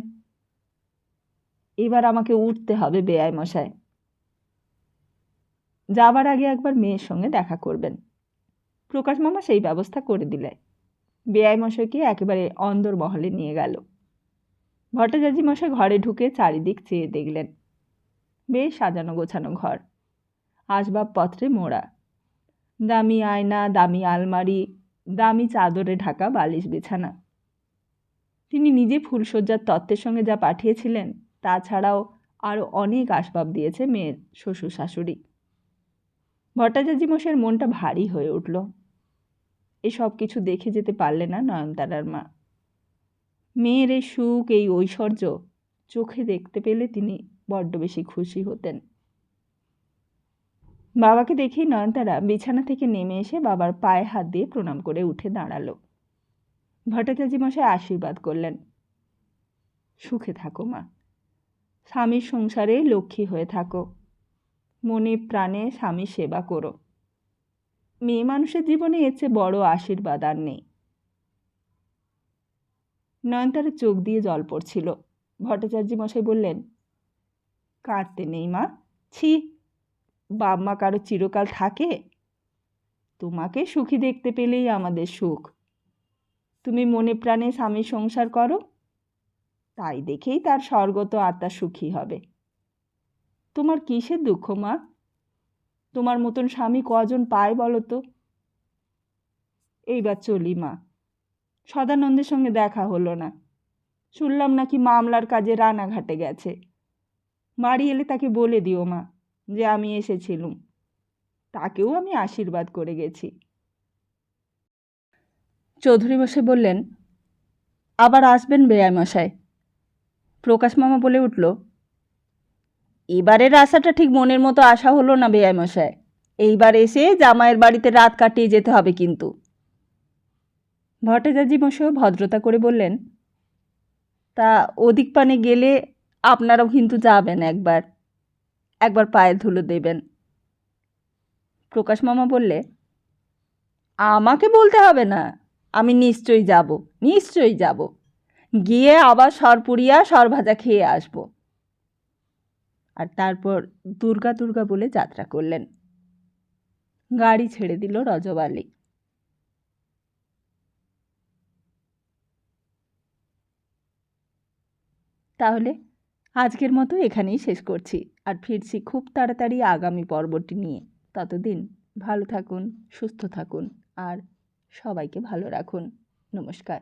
এবার আমাকে উঠতে হবে বেয়াই মশাই। যাবার আগে একবার মেয়ের সঙ্গে দেখা করবেন। প্রকাশ মামা সেই ব্যবস্থা করে দিলে। বেয়াই মশাইকে একেবারে অন্দর মহলে নিয়ে গেল। ভট্টাচার্য মশাই ঘরে ঢুকে চারিদিক চেয়ে দেখলেন। বেশ সাজানো গোছানো ঘর, আসবাবপত্রে মোড়া, দামি আয়না, দামি আলমারি, দামি চাদরে ঢাকা বালিশ বিছানা। তিনি নিজে ফুলসজ্জার তত্ত্বের সঙ্গে যা পাঠিয়েছিলেন তাছাড়াও আরও অনেক আসবাব দিয়েছে মেয়ের শ্বশুর শাশুড়ি। ভট্টাচার্য মশাইয়ের মনটা ভারী হয়ে উঠল। এসব কিছু দেখে যেতে পারলে না নয়নতারার মা। মেয়ের এই সুখ, এই ঐশ্বর্য চোখে দেখতে পেলে তিনি বড্ড বেশি খুশি হতেন। বাবাকে দেখেই নয়নতারা বিছানা থেকে নেমে এসে বাবার পায়ে হাত দিয়ে প্রণাম করে উঠে দাঁড়ালো। ভট্টাচার্য মশাই আশীর্বাদ করলেন, সুখে থাকো মা, স্বামীর সংসারে লক্ষ্মী হয়ে থাকো, মনে প্রাণে স্বামীর সেবা করো। মেয়ে মানুষের জীবনে এর চেয়ে বড় আশীর্বাদ আর নেই। নয়নতারার চোখ দিয়ে জল পড়ছিল। ভট্টাচার্য মশাই বললেন, কাঁদতে নেই মা, ছি, বাপ মা কারো চিরকাল থাকে? তোমাকে সুখী দেখতে পেলেই আমাদের সুখ। তুমি মনে প্রাণে স্বামীর সংসার করো, তাই দেখেই তার স্বর্গত আত্মা সুখী হবে। তোমার কিসের দুঃখ মা? তোমার মতন স্বামী কজন পায় বলো তো? এইবার চলি মা, সদানন্দের সঙ্গে দেখা হলো না। শুনলাম নাকি মামলার কাজে রানাঘাটে গেছে। বাড়ি এলে তাকে বলে দিও মা যে আমি এসেছিলুম। তাকেও আমি আশীর্বাদ করে গেছি। চৌধুরী মশাই বললেন, আবার আসবেন বেয়াই মশাই। প্রকাশ মামা বলে উঠল, এবারের আশাটা ঠিক মনের মতো আশা হলো না বেয়াই মশাই। এইবার এসে জামাইয়ের বাড়িতে রাত কাটিয়ে যেতে হবে কিন্তু। ভট্টাচার্য মশাইও ভদ্রতা করে বললেন, তা ওদিক পানে গেলে আপনারাও কিন্তু যাবেন, একবার পায়ের ধুলো দেবেন। প্রকাশ মামা বললে, আমাকে বলতে হবে না, আমি নিশ্চয়ই যাব। গিয়ে আবার সরপুরিয়া সর ভাজা খেয়ে আসব। আর তারপর দুর্গা দুর্গা বলে যাত্রা করলেন। গাড়ি ছেড়ে দিল রজবালি। তাহলে আজকের মতো এখানেই শেষ করছি, আর ফিরছি খুব তাড়াতাড়ি আগামী পর্বটি নিয়ে। ততদিন ভালো থাকুন, সুস্থ থাকুন, আর সবাইকে ভালো রাখুন। নমস্কার।